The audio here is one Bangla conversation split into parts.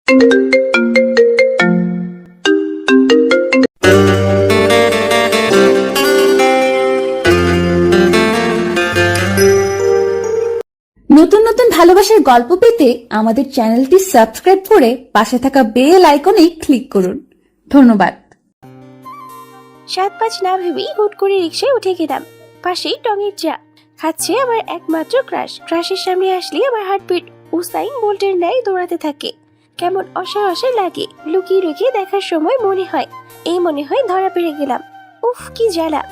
নতুন নতুন ভালোবাসার গল্প পেতে আমাদের চ্যানেলটি সাবস্ক্রাইব করে পাশে থাকা বেল আইকনে ক্লিক করুন। ধন্যবাদ। 7-5 না ভেবেই হুট করে রিকশায় উঠে গেলাম। পাশেই টঙের চা খাচ্ছে আমার একমাত্র ক্রাশের সামনে আসলে আমার হার্টবিট উসাইন বোল্টের ন্যায় দৌড়াতে থাকে। কেমন অসহায় লাগে। লুকিয়ে লুকিয়ে দেখার সময় মনে হয় ধরা পড়ে গেলাম। উফ কি জ্বালা,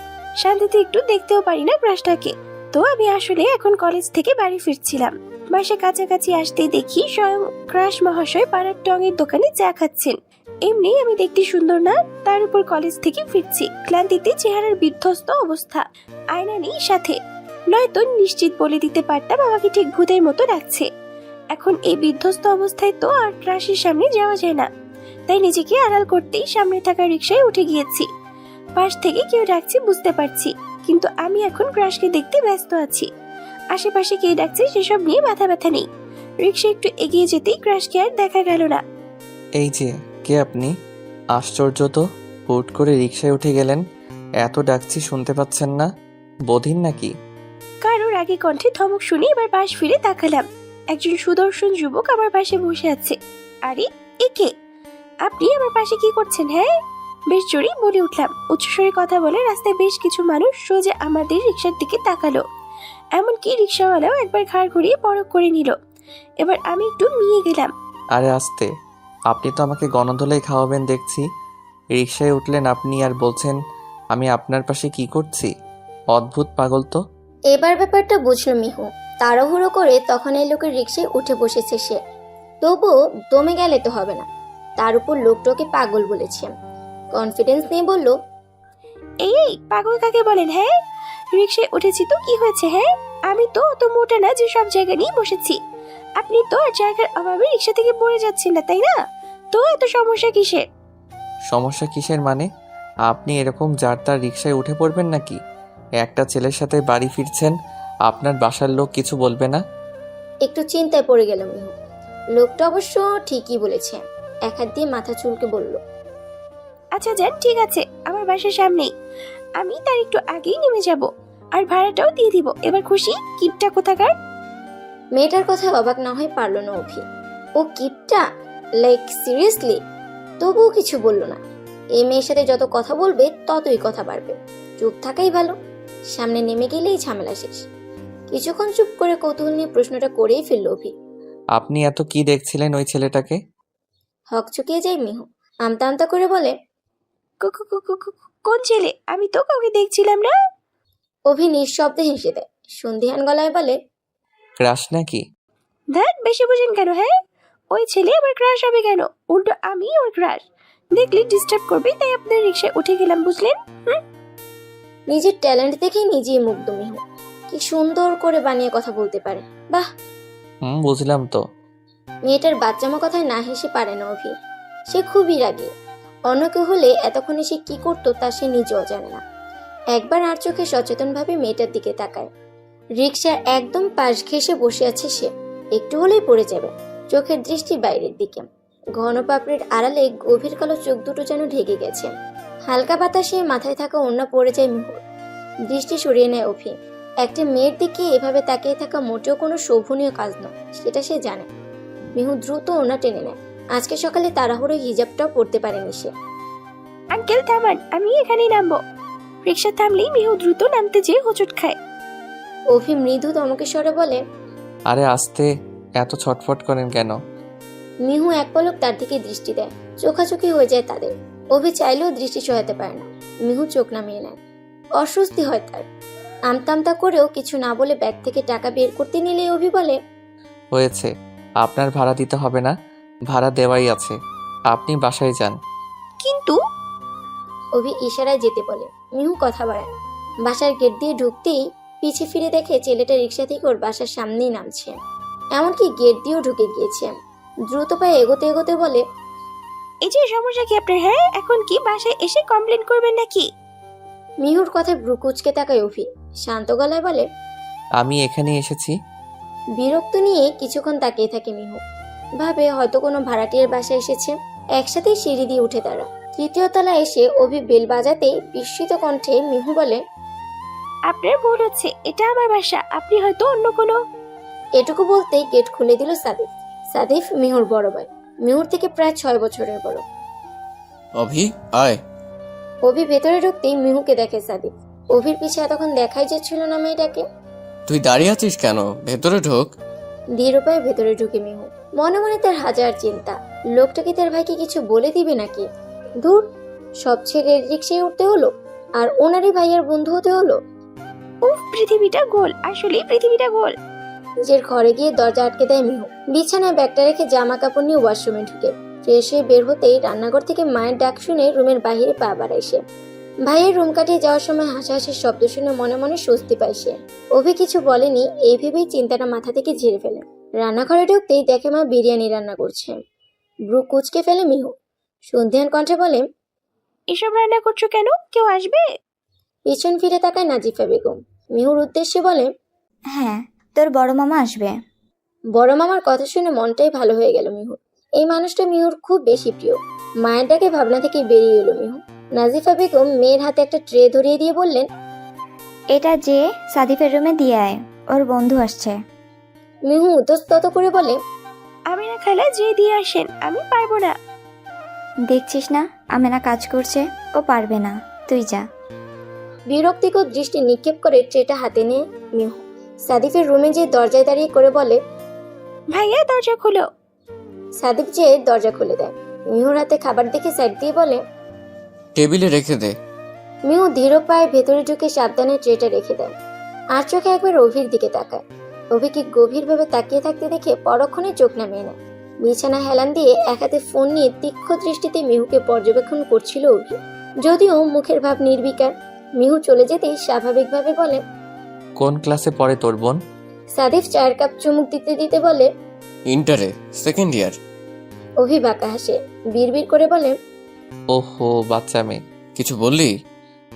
শান্তিতে একটু দেখতেও পারি না ক্রাশটাকে। তো আমি আসলে এখন কলেজ থেকে বাড়ি ফিরছিলাম। বাসা কাছাকাছি আসতেই দেখি স্বয়ং ক্রাশ মহাশয় পাড়ার টঙের দোকানে চা খাচ্ছেন। এমনি আমি দেখতে সুন্দর না, তার উপর কলেজ থেকে ফিরছি, ক্লান্তিতে চেহারার বিধ্বস্ত অবস্থা, আয়না নেই সাথে, নয়তো নিশ্চিত বলে দিতে পারতাম আমাকে ঠিক ভূতের মতো লাগছে। এখন এই বিধ্বস্ত অবস্থায় তো আর ক্রাশের সামনে যাওয়া যায় না, তাই নিজেকে আড়াল করতেই সামনে থাকা রিকশায় উঠে গিয়েছি। পাশ থেকে কেউ ডাকছে বুঝতে পারছি, কিন্তু আমি এখন ক্রাশকে দেখতে ব্যস্ত আছি। আশেপাশে কে ডাকছে সেসব নিয়ে মাথা ব্যথা নেই। রিকশা একটু এগিয়ে যেতেই ক্রাশকে আর দেখা গেল না। এই যে, কে আপনি? আশ্চর্য তো, হুট করে রিকশায় উঠে গেলেন। এত ডাকছি শুনতে পাচ্ছেন না? বধির নাকি? কারোর আগে কণ্ঠে ধমক শুনে এবার পাশ ফিরে তাকালাম। একজন সুদর্শন যুবক আমার পাশে বসে আছে। আরে এ কে? আপনি আমার পাশে কি করছেন? হ্যাঁ, বেশ জোরেই বলে উঠলাম। উচ্চস্বরে কথা বলে রাস্তায় বেশ কিছু মানুষ সোজা আমাদের রিকশার দিকে তাকালো। এমনকি রিকশাওয়ালাও একবার ঘাড় ঘুরিয়ে পরখ করে নিল। এবার আমি একটু মিয়ে গেলাম। আরে আস্তে, আপনি তো আমাকে গণধোলাই খাওয়াবেন দেখছি। রিকশায় উঠলেন আপনি আর বলছেন আমি আপনার পাশে কি করছি? অদ্ভুত পাগল তো। এবার ব্যাপারটা বুঝলো মিহু। তাড়াহুড়ো করে তখন এই লোকের রিকশায় উঠে বসেছে সে। তবুও দমে গেলে তো হবে না, তার উপর লোকটাকে পাগল বলেছে। কনফিডেন্স নিয়ে বলল, এই পাগল কাকে বলেন? হ্যাঁ, রিকশায় উঠেছি তো কি হয়েছে? হ্যাঁ, আমি তো অত মোটা না যে সব জায়গা নিয়ে বসেছি। আপনি তো আর জায়গার অভাবে রিকশা থেকে পড়ে যাচ্ছেন না, তাই না? তো এত সমস্যা কিসের? সমস্যা কিসের মানে? আপনি এরকম যার তার রিকশায় উঠে পড়বেন নাকি? একটা ছেলের সাথে বাড়ি ফিরছেন, আপনার বাসার লোক কিছু বলবে না? একটু চিন্তায় পড়ে গেল মিহু। লোকটা অবশ্য ঠিকই বলেছে। এক হাত দিয়ে মাথা চুলকে বলল, আচ্ছা যান, ঠিক আছে, আমার বাসার সামনেই। আমি তার একটু আগেই নেমে যাব, আর ভাড়াটাও দিয়ে দিব। এবার খুশি? কিপটা কোথাকার। মেয়েটার কথা অবাক না হয়ে পারল না অভি। ও কিপটা? Like seriously? তবুও কিছু বলল না। এই মেয়ের সাথে যত কথা বলবে ততই কথা বাড়বে। চুপ থাকাই ভালো, সামনে নেমে গেলেই ঝামেলা শেষ। কিছুক্ষণ চুপ করে কৌতূহল নিয়ে প্রশ্নটা করেই ফেলল অভি। আপনি এত কি দেখছিলেন ওই ছেলেটাকে? হক চুকিয়ে যায় মিহু, আমতা আমতা করে বলে, কোন ছেলে? আমি তো কাউকে দেখছিলাম না। অভি নিঃশব্দে হেসে দেয়, সন্ধিহান গলায় বলে, ক্রাশ নাকি? ধ্যান, বেশি বুঝেন কেন? হ্যাঁ, ওই ছেলে আমার ক্রাশ হবে কেন? উল্টো আমি ওর ক্রাশ। দেখলে ডিস্টার্ব করবে, তাই আপনার রিকশায় উঠে গেলাম, বুঝলেন? নিজের ট্যালেন্ট দেখেই নিজেই মুগ্ধ মিহু। কি সুন্দর করে বানিয়ে কথা বলতে পারে, বাহ। বুঝলাম তো। মেয়েটার বাচ্চামো কথায় না হেসে পারে না অভি। সে খুবই রাগী। অন্য কেউ হলে এতক্ষণে সে কি করতো তা সে নিজেও জানে না। একবার আর চোখে সচেতনভাবে মেয়েটার দিকে তাকায়। রিকশার একদম পাশ ঘেঁষে বসে আছে সে। একটু হলেই পড়ে যাবে। চোখের দৃষ্টি বাইরের দিকে। ঘন পাপড়ির আড়ালে গভীর কালো চোখ দুটো যেন ঢেকে গেছে। হালকা বাতাসে মাথায় থাকা ওড়না পড়ে যায় মিহুর। দৃষ্টি সরিয়ে নেয় অভি। একটা মেয়ের দিকে এভাবে তাকিয়ে থাকা মোটেও কোনো শোভনীয় কাজ নয়, সেটা সে জানে। মিহু দ্রুত ওড়না টেনে নেয়। আজকে সকালে তাড়াহুড়ো হিজাবটাও পরতে পারেনি সে। আঙ্কেল থামান, আমি এখানেই নামবো। রিকশা থামলেই মিহু দ্রুত নামতে যেয়ে হোঁচট খায়। অভি মৃদু ধমকের স্বরে বলে, আরে আস্তে, এত ছটফট করেন কেন? মিহু এক পলক তার দিকে দৃষ্টি দেয়। চোখাচোখি হয়ে যায় তাদের। অভি চাইলেও দৃষ্টি সহাতে পারে না। মিহু চোখ নামিয়ে নেয়। অস্বস্তি হয় তার। আমতামতা করেও কিছু না বলে ব্যাগ থেকে টাকা বের করতে নিলে অভি বলে, হয়েছে, আপনার ভাড়া দিতে হবে না, ভাড়া দেওয়াই আছে, আপনি বাসায় যান। কিন্তু অভি ইশারায় যেতে বলে। মিহু কথা বাড়ায়। বাসার গেট দিয়ে ঢুকতেই পিছে ফিরে দেখে ছেলেটা রিকশা থেকে ওর বাসার সামনেই নামছে। এমনকি গেট দিয়েও ঢুকে গিয়েছে। দ্রুত পায়ে এগোতে এগোতে বলে, এই যে সমস্যা কি আপনার? হ্যাঁ, এখন কি বাসায় এসে কমপ্লেন করবেন নাকি? মিহুর কথায় ভ্রু কুঁচকে তাকায় অভি। শান্ত গলায় বলে, আমি এখানে এসেছি। বিরক্ত নিয়ে কিছুক্ষণ তাকিয়ে থাকে মিহু। ভাবে হয়তো কোনো ভাড়াটিয়ার বাসায় এসেছে। একসাথে সিঁড়ি দিয়ে উঠে তারা। তৃতীয় তলায় এসে অভি বেল বাজাতেই বিস্মিত কণ্ঠে মিহু বলে, আপনার ভুল হচ্ছে, এটা আমার বাসা, আপনি হয়তো অন্য কোনো। এটুকু বলতেই গেট খুলে দিল সাদিফ। সাদিফ মিহুর বড় ভাই, মিহুর থেকে প্রায় 6 বছরের বড়। অভি আয়। অভি ভেতরে ঢুকতেই মিহুকে দেখে সাদিফ। অভির পিছে এতক্ষণ দেখাই যাচ্ছিল না মেয়েটাকে। তুই দাঁড়িয়ে আছিস কেন? ভেতরে ঢোক। ধীর পায়ে ভেতরে ঢুকে মিহু। মনে মনে তার হাজার চিন্তা, লোকটা কি তার ভাইকে কিছু বলে দিবে নাকি? দূর, সব ছেড়ে রিক্সায় উঠতে হলো, আর ওনারই ভাইয়ের বন্ধু হতে হলো। উফ, পৃথিবীটা গোল, আসলে পৃথিবীটা গোল। নিজের ঘরে গিয়ে দরজা আটকে দেয় মিহু। বিছানায় ব্যাগটা রেখে জামা কাপড় নিয়ে ওয়াশরুমে ঢুকে ফ্রেশ হয়ে বের হতেই রান্নাঘর থেকে মায়ের ডাক শুনে রুমের বাইরে পা বাড়ায় সে। ভাইয়ের রুম কাটিয়ে যাওয়ার সময় হাসাহাসির শব্দ শুনে মনে মনে স্বস্তি পায় সে। অভি কিছু বলেনি, এই ভেবেই চিন্তাটা মাথা থেকে ঝেড়ে ফেলে। রান্নাঘরে ঢুকতেই দেখে মা বিরিয়ানি রান্না করছে। ব্রু কুচকে ফেলে মিহু। সন্ধিয়ান কণ্ঠে বলে, এসব রান্না করছো কেন? কেউ আসবে? পিছন ফিরে তাকায় নাজিফা বেগম। মিহুর উদ্দেশ্যে বলে, হ্যাঁ, তোর বড় মামা আসবে। বড় মামার কথা শুনে মনটাই ভালো হয়ে গেল মিহুর। এই মানুষটা মিহুর খুব বেশি প্রিয়। মায়ের ডাকে ভাবনা থেকে বেরিয়ে এলো মিহু। নাজিফা বেগম মেয়ের হাতে একটা ট্রে ধরিয়ে দিয়ে বললেন, এটা যে সাদিফের রুমে দিয়ে আয়, ওর বন্ধু আসছে। মিহু উতস্তত করে বলে, আমিনা খালা যে দিয়ে আসেন, আমি পারবো না। দেখছিস না আমেনা কাজ করছে, ও পারবে না, তুই যা। বিরক্তিকর দৃষ্টি নিক্ষেপ করে ট্রেটা হাতে নিয়ে মিহু সাদিফের রুমে যেয়ে দরজায় দাঁড়িয়ে করে বলে, ভাইয়া দরজা খুলো। সাদিফ যেয়ে দরজা খুলে দেয়। মিহুর হাতে খাবার দেখে সাইড দিয়ে বলে, টেবিলে রেখে দে। মিহু ধীর পায়ে ভেতরে ঢুকে সাবধানে ট্রেটা রেখে দেয়। আর চোখে একবার অভির দিকে তাকায়। অভিকে গভীরভাবে তাকিয়ে থাকতে দেখে পরক্ষণে চোখ নামিয়ে নেয়। বিছানা হেলান দিয়ে এক হাতে ফোন নিয়ে তীক্ষ্ণ দৃষ্টিতে মিহুকে পর্যবেক্ষণ করছিল অভি। যদিও মুখের ভাব নির্বিকার। মিহু চলে যেতেই স্বাভাবিকভাবে বলে, কোন ক্লাসে পড়ে তোর বোন? সাদিফ চায়ের কাপ চুমুক দিতে দিতে বলে, ইন্টারে, সেকেন্ড ইয়ার। অভি বাঁকা হাসে, বিড়বিড় করে বলে, ওহো, বাচ্চা মেয়ে। কিছু বললি?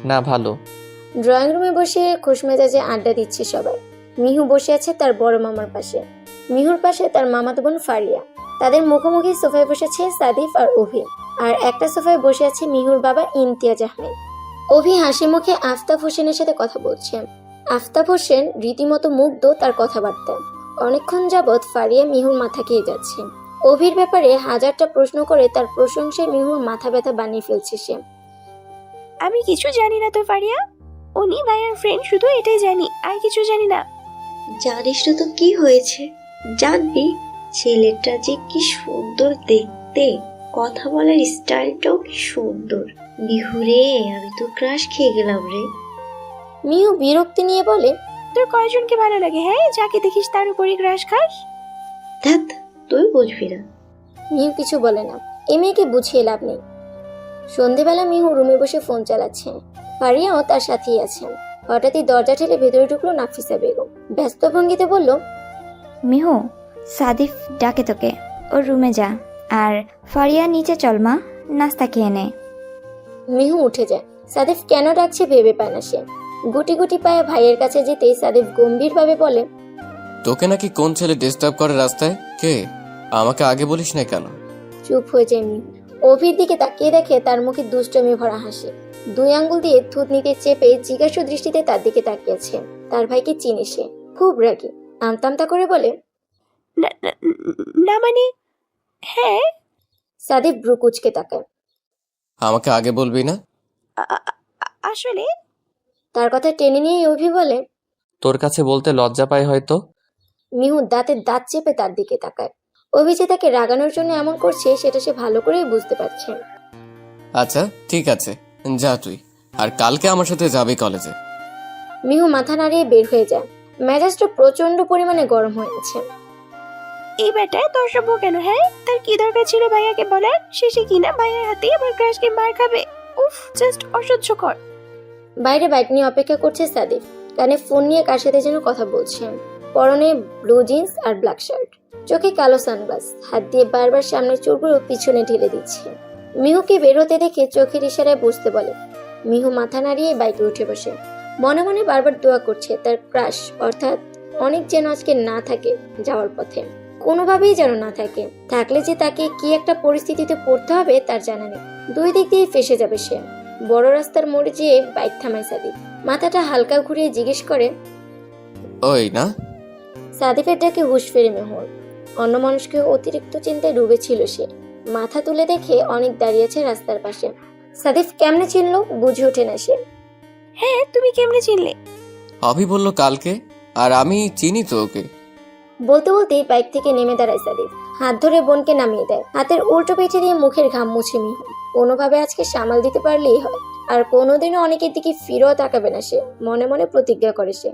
না, ভালো। ড্রয়িং রুমে বসে খুশমেজাজে আড্ডা দিচ্ছে সবাই। মিহু বসে আছে তার বড় মামার পাশে। মিহুর পাশে তার মামাতো বোন ফারিয়া। তাদের মুখোমুখি সোফায় বসেছে সাদিফ আর অভি। আর একটা সোফায় বসে আছে মিহুর বাবা ইমতিয়াজ আহমেদ। অভি হাসি মুখে আফতাব হোসেনের সাথে কথা বলছে। আফতাব হোসেন রীতিমতো মুগ্ধ তার কথাবার্তায়। অনেকক্ষণ যাবৎ ফারিয়া মিহুর মাথা খেয়ে যাচ্ছে। অভির ব্যাপারে হাজারটা প্রশ্ন করে তার প্রশংসায় মিহুর মাথা ব্যথা বানিয়ে ফেলছে সে। আমি কিছু জানি না তো ফারিয়া, উনি ভাইয়ার ফ্রেন্ড, শুধু এটাই জানি, আর কিছু জানি না। জানিস না তো কি হয়েছে? জানবি, ছেলেটা যে কি সুন্দর দেখতে, কথা বলার স্টাইলটাও কি সুন্দর। বিহুরে, আমি তো ক্রাশ খেয়ে গেলাম রে। মিহু বিরক্তি নিয়ে বলে, তোর কয়জনকে ভালো লাগে? হ্যাঁ, যাকে দেখিস তার উপরই ক্রাশ খাস। ধ্যাত, তুই বুঝবি না। মিহু কিছু বলে না। এ মেয়েকে বুঝিয়ে লাভ নেই। সন্ধেবেলা মিহু রুমে বসে ফোন চালাচ্ছে। ফারিয়াও তার সাথেই আছেন। হঠাৎই দরজা ঠেলে ভেতরে ঢুকলো নাফিসা বেগম। ব্যস্ত ভঙ্গিতে বলল, মিহু, সাদিফ ডাকে তোকে, ওর রুমে যা। আর ফারিয়া নিচে চল মা, নাস্তা খেয়ে নে। মিহু উঠে যায়। সাদিফ কেন ডাকছে ভেবে পায় না সে। গুটি গুটি পায়ে ভাইয়ের কাছে যেতেই সাদিফ গম্ভীরভাবে বলে, তোকে নাকি কোন ছেলে ডিস্টার্ব করে রাস্তায়? কে? আমাকে আগে বলিস না কেন? চুপ হয়ে যায় মিহু। অভির দিকে তাকিয়ে দেখে তার মুখে দুষ্টমি ভরা হাসি। 2 আঙ্গুল দিয়ে থুতনিতে চেপে জিজ্ঞাসু দৃষ্টিতে তার দিকে তাকিয়েছে। তার ভাইকে চিনি সে, খুব রাগী। আমতামতা করে বলে, না না, না মানে, হ্যাঁ। সাদিফ ব্রু কুচকে তাকায়। আমাকে আগে বলবি না? আসলে তার কথা টেনে নিয়ে অভি বলে, তোর কাছে বলতে লজ্জা পায় হয়তো। মিহু দাঁতে দাঁত চেপে তার দিকে তাকায়। অভি যে তাকে রাগানোর জন্য এমন করছে সেটা সে ভালো করেই বুঝতে পারছে। আচ্ছা ঠিক আছে, যা তুই। আর কালকে আমার সাথে যাবি কলেজে। মিহু মাথা নাড়িয়ে বের হয়ে যায়। মেজাজটা প্রচন্ড পরিমাণে গরম হয়ে আছে। এই বেটায় তোর সব কেন? হ্যাঁ, তার কি দরকার ছিল ভাইয়াকে বলার? শেষে কিনা ভাইয়ার হাতে আমার ক্রাশকে মার খাবে। উফ, জাস্ট অসহ্যকর। বাইরে বাইক নিয়ে অপেক্ষা করছে সাদিফ। কানে ফোন নিয়ে কার সাথে যেন কথা বলছে। পরনে ব্লু জিন্স আর ব্ল্যাক শার্ট, চোখে কালো সানগ্লাস, হাত দিয়ে বারবার সামনের চুলগুলো পিছনে ঢেলে দিচ্ছে। মিহুকে বের হতে দেখে চোখের ইশারায় বসতে বলে। মিহু মাথা নাড়িয়ে বাইকে উঠে বসে। মনে মনে বারবার দোয়া করছে তার ক্রাশ অর্থাৎ অনেক যেন আজকে না থাকে যাওয়ার পথে। কোনোভাবেই যেন না থাকে, থাকলে যে তাকে কি একটা পরিস্থিতিতে পড়তে হবে তার জানা নেই। দুই দিক দিয়ে ফেসে যাবে সে। বড় রাস্তার মোড়ে যেয়ে বাইক থামায় সাদিফ। মাথাটা হালকা ঘুরিয়ে জিজ্ঞেস করে, ওই না? সাদিফের ডাকে হুঁশ ফেরে মেহুর। অন্য মানুষকে অতিরিক্ত চিন্তায় ডুবেছিল সে। মাথা তুলে দেখে অনেক দাঁড়িয়ে আছে রাস্তার পাশে। সাদিফ কেমনে চিনল বুঝে ওঠে না সে। হ্যাঁ, তুমি কেমনে চিনলে? অভি বলল কালকে, আর আমি চিনি তো ওকে। বলতে বলতেই বাইক থেকে নেমে দাঁড়ায় সাদিফ। হাত ধরে বোনকে নামিয়ে দেয়। হাতের উল্টো পিঠে দিয়ে মুখের ঘাম মুছে মিহু। কোনোভাবে আজকে সামাল দিতে পারলেই হয়। আর কোনোদিনও অনেকের দিকে ফিরেও তাকাবে না সে। মনে মনে প্রতিজ্ঞা করে সে।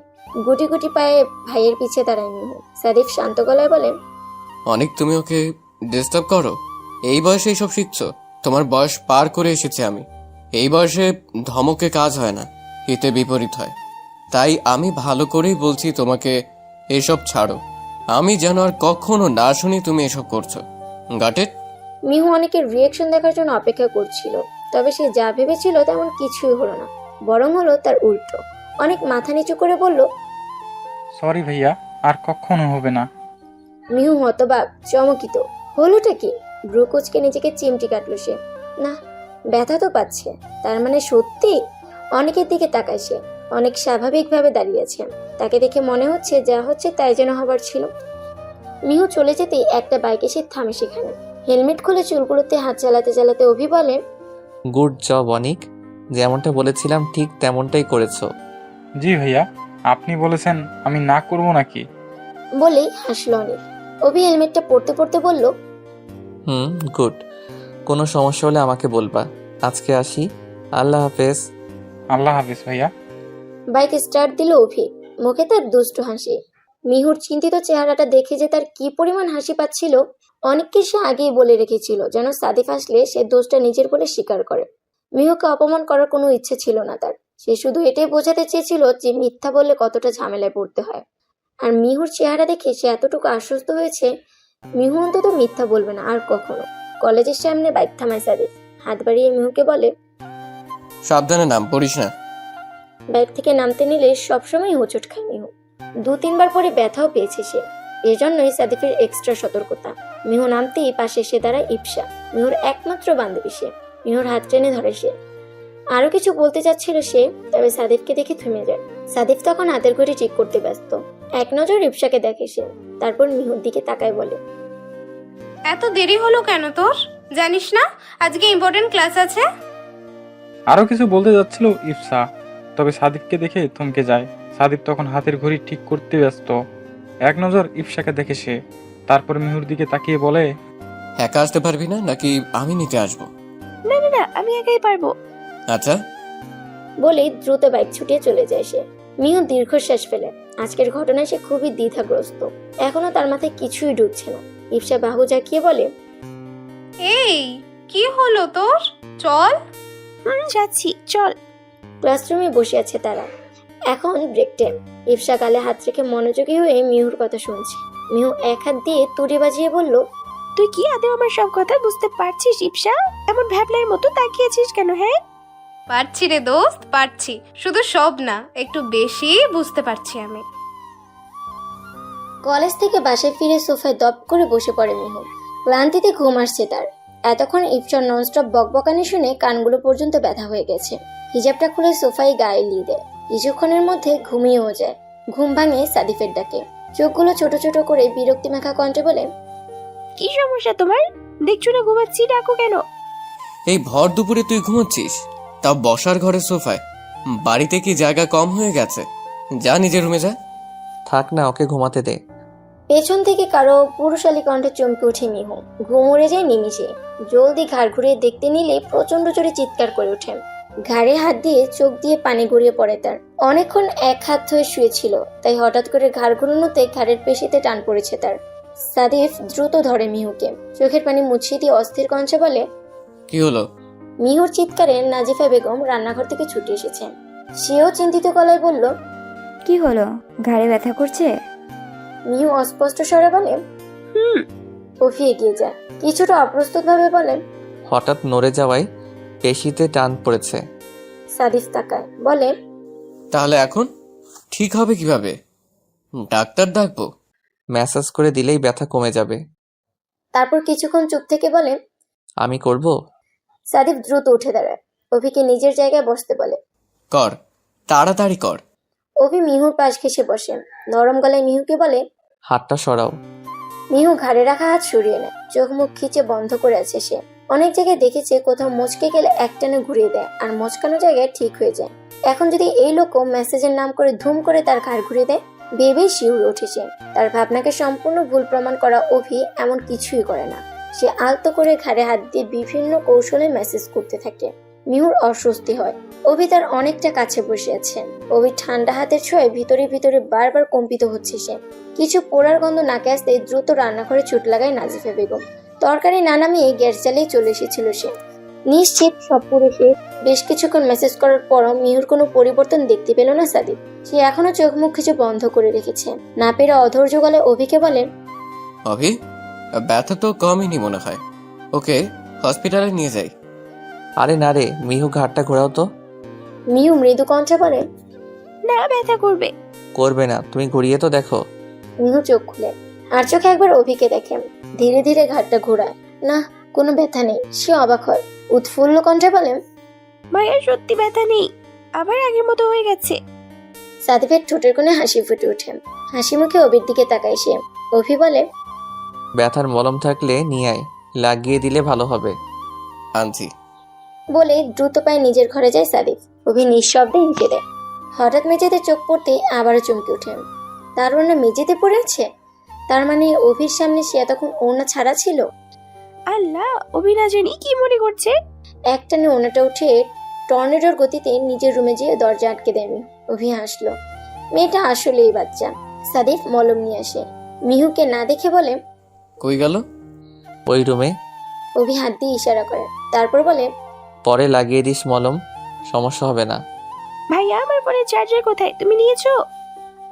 গুটি গুটি পায়ে ভাইয়ের পিছে দাঁড়ায় মিহু। সাদিফ শান্ত গলায় বলে, অনেক তুমি ওকে ডিস্টার্ব করো? এই বয়সে এইসব শিখছো? তোমার বয়স পার করে এসেছি আমি। এই বয়সে ধমকে কাজ হয় না, হিতে বিপরীত হয়। তাই আমি ভালো করেই বলছি তোমাকে, এসব ছাড়ো। আমি যেন আর কখনো না শুনি তুমি এসব করছো। গাট ইট? মিহু অনেকের রিয়েকশন দেখার জন্য অপেক্ষা করছিল। তবে সে যা ভেবেছিল তেমন কিছুই হলো না, বরং হলো তার উল্টো। অনেক মাথা নিচু করে বলল, সরি ভাইয়া, আর কখনো হবে না। মিহু হতবাক, চমকিত। হলোটা কি? ব্রু কুচকে নিজেকে চিমটি কাটলো সে। না, ব্যথা তো পাচ্ছে। তার মানে সত্যি? অনেকের দিকে তাকায় সে। অনেক স্বাভাবিকভাবে দাঁড়িয়ে আছে। তাকে দেখে মনে হচ্ছে যা হচ্ছে তাই যেন হবার ছিল। মিহু চলে যেতেই একটা বাইক এসে থামে সেখানে। হেলমেট খুলে চুলগুলোতে হাত চালাতে চালাতে অভি বলে, গুড জব অনিক, যেমনটা বলেছিলাম ঠিক তেমনটাই করেছো। জি ভাইয়া, আপনি বলেছেন, আমি না করব নাকি? বলেই হাসলো অনেক। অভি হেলমেটটা পরতে পরতে বলল, গুড। কোনো সমস্যা হলে আমাকে বলবা। আজকে আসি, আল্লাহ হাফেজ। আল্লাহ হাফিজ ভাইয়া। বাইক স্টার্ট দিল অভি। মুখে তার দুষ্টু হাসি। মিহুর চিন্তিত চেহারাটা দেখে যে তার কি পরিমাণ হাসি পাচ্ছিল, অনেককে সে আগেই বলে রেখেছিল যেন সাদিফ আসলে সে দোষটা নিজের বলে স্বীকার করে। মিহুকে অপমান করার কোনো ইচ্ছে ছিল না তার। সে শুধু এটাই বোঝাতে চেয়েছিল যে মিথ্যা বললে কতটা ঝামেলায় পড়তে হয়। আর মিহুর চেহারা দেখে সে এতটুকু আশ্বস্ত হয়েছে, মিহু অন্তত মিথ্যা বলবে না আর কখনো। কলেজের সামনে বাইক থামায় সাদিফ। হাত বাড়িয়ে মিহুকে বলে, সাবধানে নাম পড়িস না। বাইক থেকে নামতে নিলে সবসময় হোঁচট খায় মিহু। 2-3 বার পরে ব্যথাও পেয়েছে সে। এজন্যই সাদিফের এক্সট্রা সতর্কতা। মিহু নামতেই পাশে এসে দাঁড়ায় ইপসা, মিহুর একমাত্র বান্ধবী সে। মিহুর হাত টেনে ধরে সে। আরো কিছু বলতে চাচ্ছিল সে, তবে সাদিফকে দেখে থেমে যায়। সাদিফ তখন হাতের ঘড়ি ঠিক করতে ব্যস্ত। এক নজর ইপসাকে দেখে সে, তারপর মিহুর দিকে তাকায় বলে, এত দেরি হলো কেন তোর? জানিস না আজকে ইম্পর্টেন্ট ক্লাস আছে? আরো কিছু বলতে যাচ্ছিল ইফসা, তবে সাদিফকে দেখে থমকে যায়। সাদিফ তখন হাতের ঘড়ি ঠিক করতে ব্যস্ত। এক নজর ইফসাকে দেখে সে, তারপর মিহুর দিকে তাকিয়ে বলে, একা আসতে পারবি না নাকি আমি নিতে আসবো? না না না, আমি একাই পারবো। আচ্ছা। বলেই দ্রুত বাইক ছুটিয়ে চলে যায় সে। মিহু দীর্ঘশ্বাস ফেলে। আজকের ঘটনায় সে খুবই দ্বিধাগ্রস্ত। এখনো তার মাথায় কিছুই ঢুকছে না। ইপসা বাহু জাকিয়ে বলে, এই কি হলো তোর? চল। যাচ্ছি, চল। ক্লাসরুমে বসে আছে তারা। এখন ব্রেক টাইম। ইপসা গালে হাত রেখে মনোযোগী হয়ে মিহুর কথা শুনছে। মিহু এক হাত দিয়ে তুড়ি বাজিয়ে বলল, তুই কি আদৌ আমার সব কথা বুঝতে পারছিস ইপসা? এমন ভ্যাবলার মতো তাকিয়েছিস কেন? হ্যাঁ, পারছি রে দোস্ত, পারছি। শুধু সব না, একটু বেশি বুঝতে পারছি আমি। কলেজ থেকে বাসায় ফিরে সোফায় দপ করে বসে পড়ে মিহু। ক্লান্তিতে ঘুম আসছে তার। এতক্ষণ ইপসার ননস্টপ বকবকানি শুনে কানগুলো পর্যন্ত ব্যথা হয়ে গেছে। হিজাবটা খুলে সোফায় গায়ে লিয়ে দেয়। কিছুক্ষণের মধ্যে ঘুমিয়েও যায়। ঘুম ভাঙে সাদিফের ডাকে। চোখগুলো ছোট ছোট করে বিরক্তি মাখা কণ্ঠে বলে, কি সমস্যা তোমার? দেখছো না ঘুমাচ্ছি, ডাকো কেন? এই ভর দুপুরে তুই ঘুমোচ্ছিস, তাও বসার ঘরের সোফায়? বাড়িতে কি জায়গা কম হয়ে গেছে? যা নিজের রুমে যা। থাক না, ওকে ঘুমাতে দে। পেছন থেকে কারো পুরুষালী কণ্ঠে চমকে ওঠে মিহু। ঘুম উড়ে যায় নিমিষে। জলদি ঘাড় ঘুরিয়ে দেখতে নিলে প্রচন্ড জোরে চিৎকার করে ওঠেন। ঘাড়ে হাত দিয়ে চোখ দিয়ে পানি গড়িয়ে পড়ে তার। অনেকক্ষণ এক হাত হয়ে শুয়েছিল, তাই হঠাৎ করে ঘাড় ঘুরানোতে ঘাড়ের পেশিতে টান পড়েছে তার। সাদিফ দ্রুত ধরে মিহুকে। চোখের পানি মুছিয়ে দিয়ে অস্থির কণ্ঠে বলে, কি হলো? মিহুর চিৎকারে নাজিফা বেগম রান্নাঘর থেকে ছুটে এসেছেন। সেও চিন্তিত গলায় বলল, কি হলো? ঘাড়ে ব্যথা করছে? মিহু অস্পষ্ট স্বরে বলে, অফি এগিয়ে যায়। কিছুটা অপ্রস্তুত ভাবে বলে, হঠাৎ নড়ে যাওয়ায় পেশিতে টান পড়েছে। সাদিফ তাকায়, বলে, তাহলে এখন ঠিক হবে কিভাবে? ডাক্তার ডাকবো? ম্যাসাজ করে দিলেই ব্যথা কমে যাবে। তারপর কিছুক্ষণ চুপ থেকে বলে, আমি করব? সাদিফ দ্রুত উঠে দাঁড়ায়, অভিকে নিজের জায়গায় বসতে বলে। কর, তাড়াতাড়ি কর। অভি মিহুর পাশ ঘেঁষে বসে, নরম গলায় মিহুকে বলে। হাতটা সরাও। মিহু ঘাড়ে রাখা হাত সরিয়ে নেয়, চোখ মুখ খিচে বন্ধ করে আছে সে। অনেক জায়গায় দেখেছে কোথাও মুচকে গেলে একটানে ঘুরিয়ে দেয় আর মুচকানো জায়গায় ঠিক হয়ে যায়। এখন যদি এই লোকও মেসেজের নাম করে ধুম করে তার ঘাড় ঘুরিয়ে দেয়, ভেবেই শিউরে উঠেছে। তার ভাবনাকে সম্পূর্ণ ভুল প্রমাণ করা অভি এমন কিছুই করে না। সে আলতো করে ঘাড়ে হাত দিয়ে বিভিন্ন কৌশলে মেসেজ করতে থাকে। মিহুর অস্বস্তি হয়। অভি তার অনেকটা কাছে বসে আছে। অভি ঠান্ডা হাতের ছোঁয়ায় ভিতরে ভিতরে বারবার কম্পিত হচ্ছে সে। কিছু পোড়ার গন্ধ নাকে আসতে দ্রুত রান্নাঘরে ছুট লাগায় নাজিফা বেগম। তরকারি না নামিয়ে গ্যাস জ্বালিয়ে চলে এসেছিল সে। নিশ্চিত সব পুরো শেষ। বেশ কিছুক্ষণ মেসেজ করার পরও মিহুর কোনো পরিবর্তন দেখতে পেল না সাদিক। সে এখনো চোখ মুখ কিছু বন্ধ করে রেখেছে। না পেরে অধৈর্য গলায় অভিকে বলে, অভি, ব্যথা তো কমই মনে হয়। ওকে হসপিটালে নিয়ে যাই। আরে না রে মিহু, ঘাটটা ঘোরাও তো। মিহু মৃদু কণ্ঠে বলে। না, ব্যথা করবে। করবে না, তুমি ঘুরিয়ে তো দেখো। মিহু চোখ খুলে আর চোখে একবার অভিকে দেখে, ধীরে ধীরে ঘাটটা ঘোরায়। না, কোনো ব্যথা নেই। সে অবাক হয়, উৎফুল্ল কণ্ঠে বলে, ভাইয়া সত্যি ব্যথা নেই, আবার আগের মতো হয়ে গেছে। সাদিফের ঠোঁটের কোণে হাসি ফুটে ওঠে। হাসি মুখে অভির দিকে তাকায় সে। অভি বলে, ব্যথার মলম থাকলে নিয়ে আয়, লাগিয়ে দিলে ভালো হবে। আনছি। বলে দ্রুত পায়ে নিজের ঘরে যায় সাদিফ। অভি নিঃশব্দে হেঁটে দেয়। হঠাৎ মেঝেতে চোখ পড়তেই আবারও চমকে ওঠে। তার ওড়না মেঝেতে পড়ে আছে। তার মানে অভির সামনে সে এতক্ষণ ওড়না ছাড়া ছিল। আল্লাহ, অভি না জানি কি মনে করছে। একটানে ওড়নাটা উঠে টর্নেডোর গতিতে নিজের রুমে যেয়ে দরজা আটকে দেয় মিহু। অভি হাসলো। মেয়েটা আসলেই বাচ্চা। সাদিফ মলম নিয়ে আসে। মিহুকে না দেখে বলে, কই গেল? ওই রুমে। অভি হাত দিয়ে ইশারা করে। তারপর বলে, পরে লাগিয়ে দিস মলম, সমস্যা হবে না। ভাইয়া আমার ফোনের চার্জার কোথায়, তুমি নিয়েছো?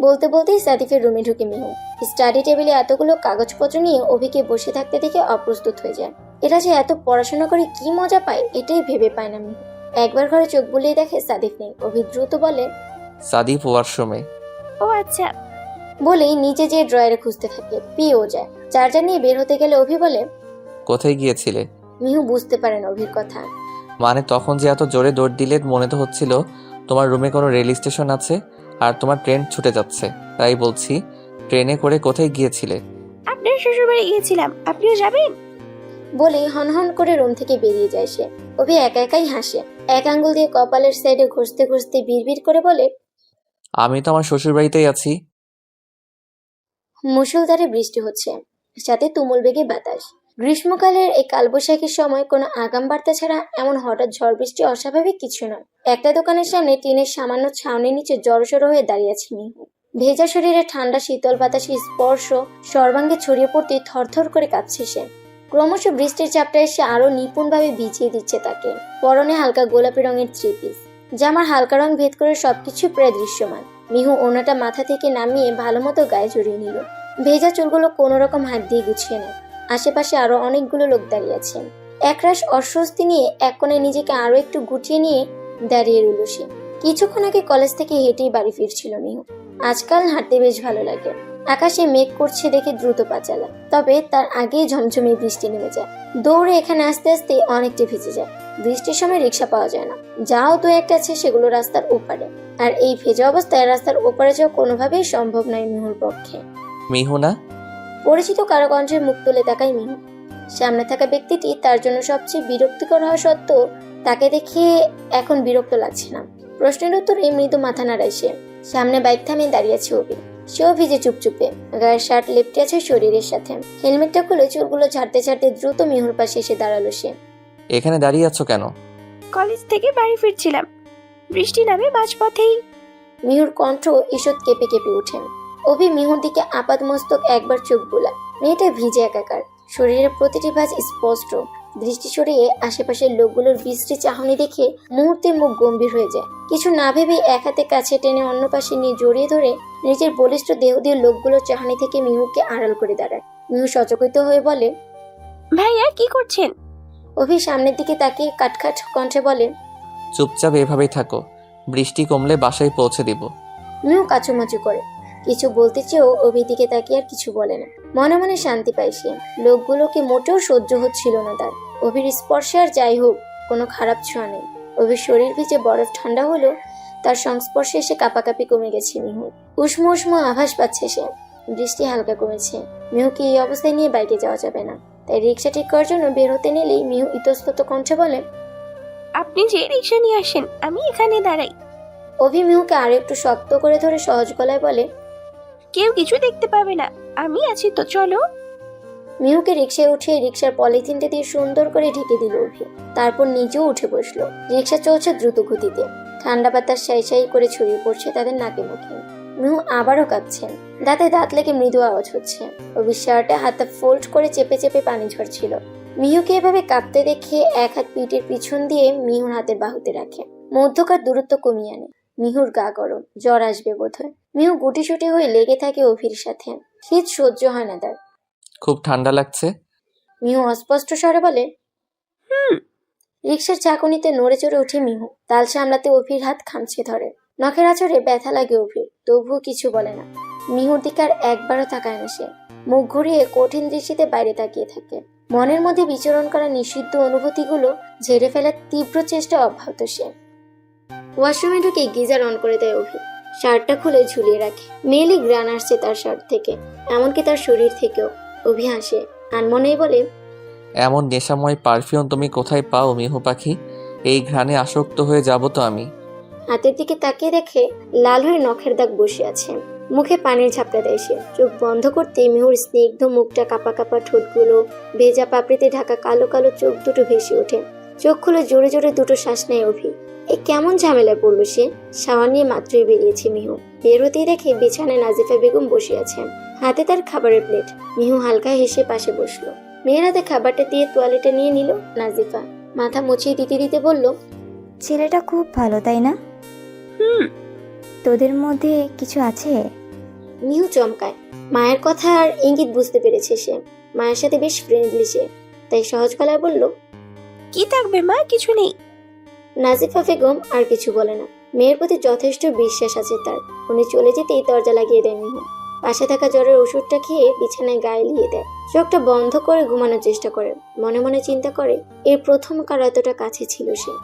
বলতে বলতেই সাদিফের রুমে ঢুকে মিহু। স্টাডি টেবিলে এতগুলো কাগজপত্র নিয়ে অভিকে বসে থাকতে দেখে অপ্রস্তুত হয়ে যায়। এরা যে এত পড়াশোনা করে কি মজা পায় এটাই ভেবে পায় না মিহু। একবার ঘরে চোখ বুলিয়ে দেখে সাদিফ নেই। অভি দ্রুত বলে, সাদিফ ওয়াশরুমে। ও আচ্ছা। বলেই নিচে যেয়ে ড্রয়ারে খুঁজতে থাকে। পেয়েও যায়। চার্জার নিয়ে বের হতে গেলে অভি বলে, কোথায় গিয়েছিলে? মিহু বুঝতে পারেন অভির কথা। মানে তখন যে এত জোরে দৌড় দিলে মনে তো হচ্ছিল তোমার রুমে কোনো রেল স্টেশন আছে আর তোমার ট্রেন ছুটে যাচ্ছে। তাই বলছি, ট্রেনে করে কোথায় গিয়েছিলে? আপনার শ্বশুরবাড়ি গিয়েছিলাম, আপনিও যাবেন? বলেই হনহন করে রুম থেকে বেরিয়ে যায় সে। অভি একা একাই হাসে। এক আঙ্গুল দিয়ে কপালের সাইডে ঘষতে ঘষতে বিড়বিড় করে বলে, আমি তো আমার শ্বশুর বাড়িতেই আছি। মুষলধারে বৃষ্টি হচ্ছে, সাথে তুমুল বেগে বাতাস। গ্রীষ্মকালের এই কালবৈশাখীর সময় কোনো আগাম বার্তা ছাড়া এমন হঠাৎ ঝড় বৃষ্টি অস্বাভাবিক কিছু নয়। একটা দোকানের সামনে টিনের সামান্য ছাউনির নিচে জড়সড় হয়ে দাঁড়িয়ে আছে মিহু। ভেজা শরীরে ঠান্ডা শীতল বাতাসের স্পর্শ সর্বাঙ্গে ছড়িয়ে পড়তে থরথর করে কাঁপছে সে। ক্রমশ বৃষ্টির চাপটা এসে আরো নিপুণভাবে ভিজিয়ে দিচ্ছে তাকে। পরনে হালকা গোলাপি রঙের থ্রি পিস, জামার হালকা রং ভেদ করে সবকিছু প্রায় দৃশ্যমান। মিহু ওনাটা মাথা থেকে নামিয়ে ভালো মতো গায়ে জড়িয়ে নিল। ভেজা চুলগুলো কোনো রকম হাত দিয়ে গুছিয়ে নেয়। আশেপাশে আরো অনেকগুলো লোক দাঁড়িয়ে আছেন। একরাশ অস্বস্তি নিয়ে এক কোণে নিজেকে আরো একটু গুটিয়ে নিয়ে দাঁড়িয়ে রইল সে। কিছুক্ষণ আগে কলেজ থেকে হেঁটেই বাড়ি ফিরছিল মিহু। আজকাল হাঁটতে বেশ ভালো লাগে। আকাশে মেঘ করছে দেখে দ্রুত পা চালায়। তবে তার আগেই ঝমঝমে বৃষ্টি নেমে যায়। দৌড়ে এখানে আসতে আসতে অনেকটা ভিজে যায়। বৃষ্টির সময় রিক্সা পাওয়া যায় না, যাও দু একটা আছে সেগুলো রাস্তার ওপারে। আর এই ভেজা অবস্থায় রাস্তার ওপারে যাওয়া কোনোভাবেই সম্ভব নয় মিহুর পক্ষে। মিহু না? পরিচিত কারো কণ্ঠের মুখ তুলে তাকায় মিহু। সামনে থাকা ব্যক্তিটি তার জন্য সবচেয়ে বিরক্তিকর হওয়া সত্ত্বেও তাকে দেখে এখন বিরক্ত লাগছে না। প্রশ্নের উত্তরে মৃদু মাথা নাড়ায় সে। সামনে বাইক থামিয়ে দাঁড়িয়ে আছে অভি। সেও ভিজে চুপচুপে, গায়ের শার্ট লেপটে আছে শরীরের সাথে। হেলমেটটা খুলে চুলগুলো ঝাড়তে ঝাড়তে দ্রুত মিহুর পাশে এসে দাঁড়ালো সে। এখানে দাঁড়িয়ে আছো কেন? কলেজ থেকে বাড়ি ফিরছিলাম, বৃষ্টি নামে মাঝপথেই। মিহুর কণ্ঠ ঈষৎ কেঁপে কেঁপে ওঠে। অভি মিহুর দিকে আপাত মস্তক একবার চোখ বোলায়। মেয়েটা ভিজে একাকার, শরীরের প্রতিটি ভাঁজ স্পষ্ট। দৃষ্টি সরিয়ে আশেপাশের লোকগুলোর বিশ্রী চাহনি দেখে মুহূর্তে মুখ গম্ভীর হয়ে যায়। কিছু না ভেবেই এক হাতে কাছে টেনে অন্য পাশে নিয়ে জড়িয়ে ধরে নিজের বলিষ্ঠ দেহ দিয়ে লোকগুলোর চাহনি থেকে মিহুকে আড়াল করে দাঁড়ায়। মিহু সচকিত হয়ে বলে, ভাইয়া কি করছেন? অভি সামনের দিকে তাকিয়ে কাটখাট কণ্ঠে বলে, চুপচাপ এভাবেই থাকো, বৃষ্টি কমলে বাসায় পৌঁছে দিব। মিহু কাচুমাচু করে। কিছু বলতে চেয়েও অভির দিকে তাকিয়ে আর কিছু বলে না। মনে মনে শান্তি পায় সে। লোকগুলোকে মোটেও সহ্য হচ্ছিল না তার। অভির স্পর্শে আর যাই হোক কোনো খারাপ ছোঁয়া নেই। অভির শরীর ভিজে বরফ ঠান্ডা হলো, তার সংস্পর্শে এসে কাঁপাকাঁপি কমে গেছে মিহুর। উষ্ম উষ্ম আভাস পাচ্ছে সে। বৃষ্টি হালকা কমেছে। মিহুকে এই অবস্থায় নিয়ে বাইকে যাওয়া যাবে না, তাই রিক্সা ঠিক করার জন্য বের হতে নিলেই মিহু ইতস্তত কণ্ঠে বলে, আপনি যে রিক্সা নিয়ে আসেন, আমি এখানে দাঁড়াই। অভি মিহুকে আরো একটু শক্ত করে ধরে সহজ গলায় বলে, কেউ কিছু দেখতে পাবে না, আমি আছি তো, চলো। মিহুকে রিক্সায় উঠিয়ে রিক্সার পলিথিনটা দিয়ে সুন্দর করে ঢেকে দিল অভি। তারপর নিজেও উঠে বসলো। রিক্সা চলছে দ্রুত গতিতে। ঠান্ডা বাতাস সাই সাই করে ছড়িয়ে পড়ছে তাদের নাকে মুখে। মিহু আবারও কাঁপছেন। দাঁতে দাঁত লেগে মৃদু আওয়াজ হচ্ছে। অভির শার্টে হাতটা ফোল্ড করে চেপে চেপে পানি ঝরছিল। মিহুকে এভাবে কাঁপতে দেখে এক হাত পিঠের পিছন দিয়ে মিহুর হাতের বাহুতে রাখে। মধ্যকার দূরত্ব কমিয়ে আনে। মিহুর গা গরম, জ্বর আসবে বোধহয়। মিহু গুটিসুটি হয়ে লেগে থাকে অভির সাথে। শীত সহ্য হয় না তার। খুব ঠান্ডা লাগছে। মিহু অস্পষ্ট স্বরে বলে, রিক্সার চাকুনিতে নড়ে চড়ে ওঠে মিহু। তাল সামলাতে অভির হাত খামছে ধরে। নখের আঁচড়ে ব্যথা লাগে অভির, তবুও কিছু বলে না। মিহুর দিকে আর একবারও তাকায় না সে। মুখ ঘুরিয়ে কঠিন দৃষ্টিতে বাইরে তাকিয়ে থাকে। মনের মধ্যে বিচরণ করা নিষিদ্ধ অনুভূতিগুলো ঝেড়ে ফেলার তীব্র চেষ্টা অব্যাহত সে। ওয়াশরুমে ঢুকে গিজার অন করে দেয় অভি। শার্টটা খুলে ঝুলিয়ে রাখে। মেয়েলি গ্রান আসছে তার শার্ট থেকে, এমনকি তার শরীর থেকেও। অভি হাসে, আনমনেই বলে, এমন নেশাময় পারফিউম তুমি কোথায় পাও মিহু পাখি? এই ঘ্রাণে আসক্ত হয়ে যাব তো আমি। হাতের দিকে তাকিয়ে দেখে লাল হয়ে নখের দাগ বসে আছে। মুখে পানির ঝাপটা দেয় সে। চোখ বন্ধ করতে মিহুর স্নিগ্ধ মুখটা, কাপা কাপা ঠোঁটগুলো, ভেজা পাপড়িতে ঢাকা কালো কালো চোখ দুটো ভেসে ওঠে। চোখ খুলে জোরে জোরে দুটো শ্বাস নেয় অভি। এ কেমন ঝামেলায় পড়লো সে। শাওয়ার নিয়ে মাত্রই বেরিয়েছে মিহু। বের হতেই দেখে বিছানায় নাজিফা বেগম বসে আছেন, হাতে তার খাবারের প্লেট। মিহু হালকা হেসে পাশে বসলো। মেয়ের হাতে খাবারটা দিয়ে তোয়ালেটা নিয়ে নিল নাজিফা। মাথা মুছিয়ে দিতে দিতে বলল, ছেলেটা খুব ভালো, তাই না? তোদের মধ্যে কিছু আছে? মিহু চমকায়। মায়ের কথা আর ইঙ্গিত বুঝতে পেরেছে সে। মায়ের সাথে বেশ ফ্রেন্ডলি সে, তাই সহজ গলায় বলল, কি থাকবে মা, কিছু নেই। নাজিফা বেগম আর কিছু বলে না। মেয়ের প্রতি যথেষ্ট বিশ্বাস আছে তার। উনি চলে যেতেই দরজা লাগিয়ে দেয় মিহু। পাশে থাকা জ্বরের ওষুধটা খেয়ে বিছানায় গায়ে লিয়ে দেয়। চোখটা বন্ধ করে ঘুমানোর চেষ্টা করে। মনে মনে চিন্তা করে, এর প্রথম কার এতটা কাছে ছিল সে।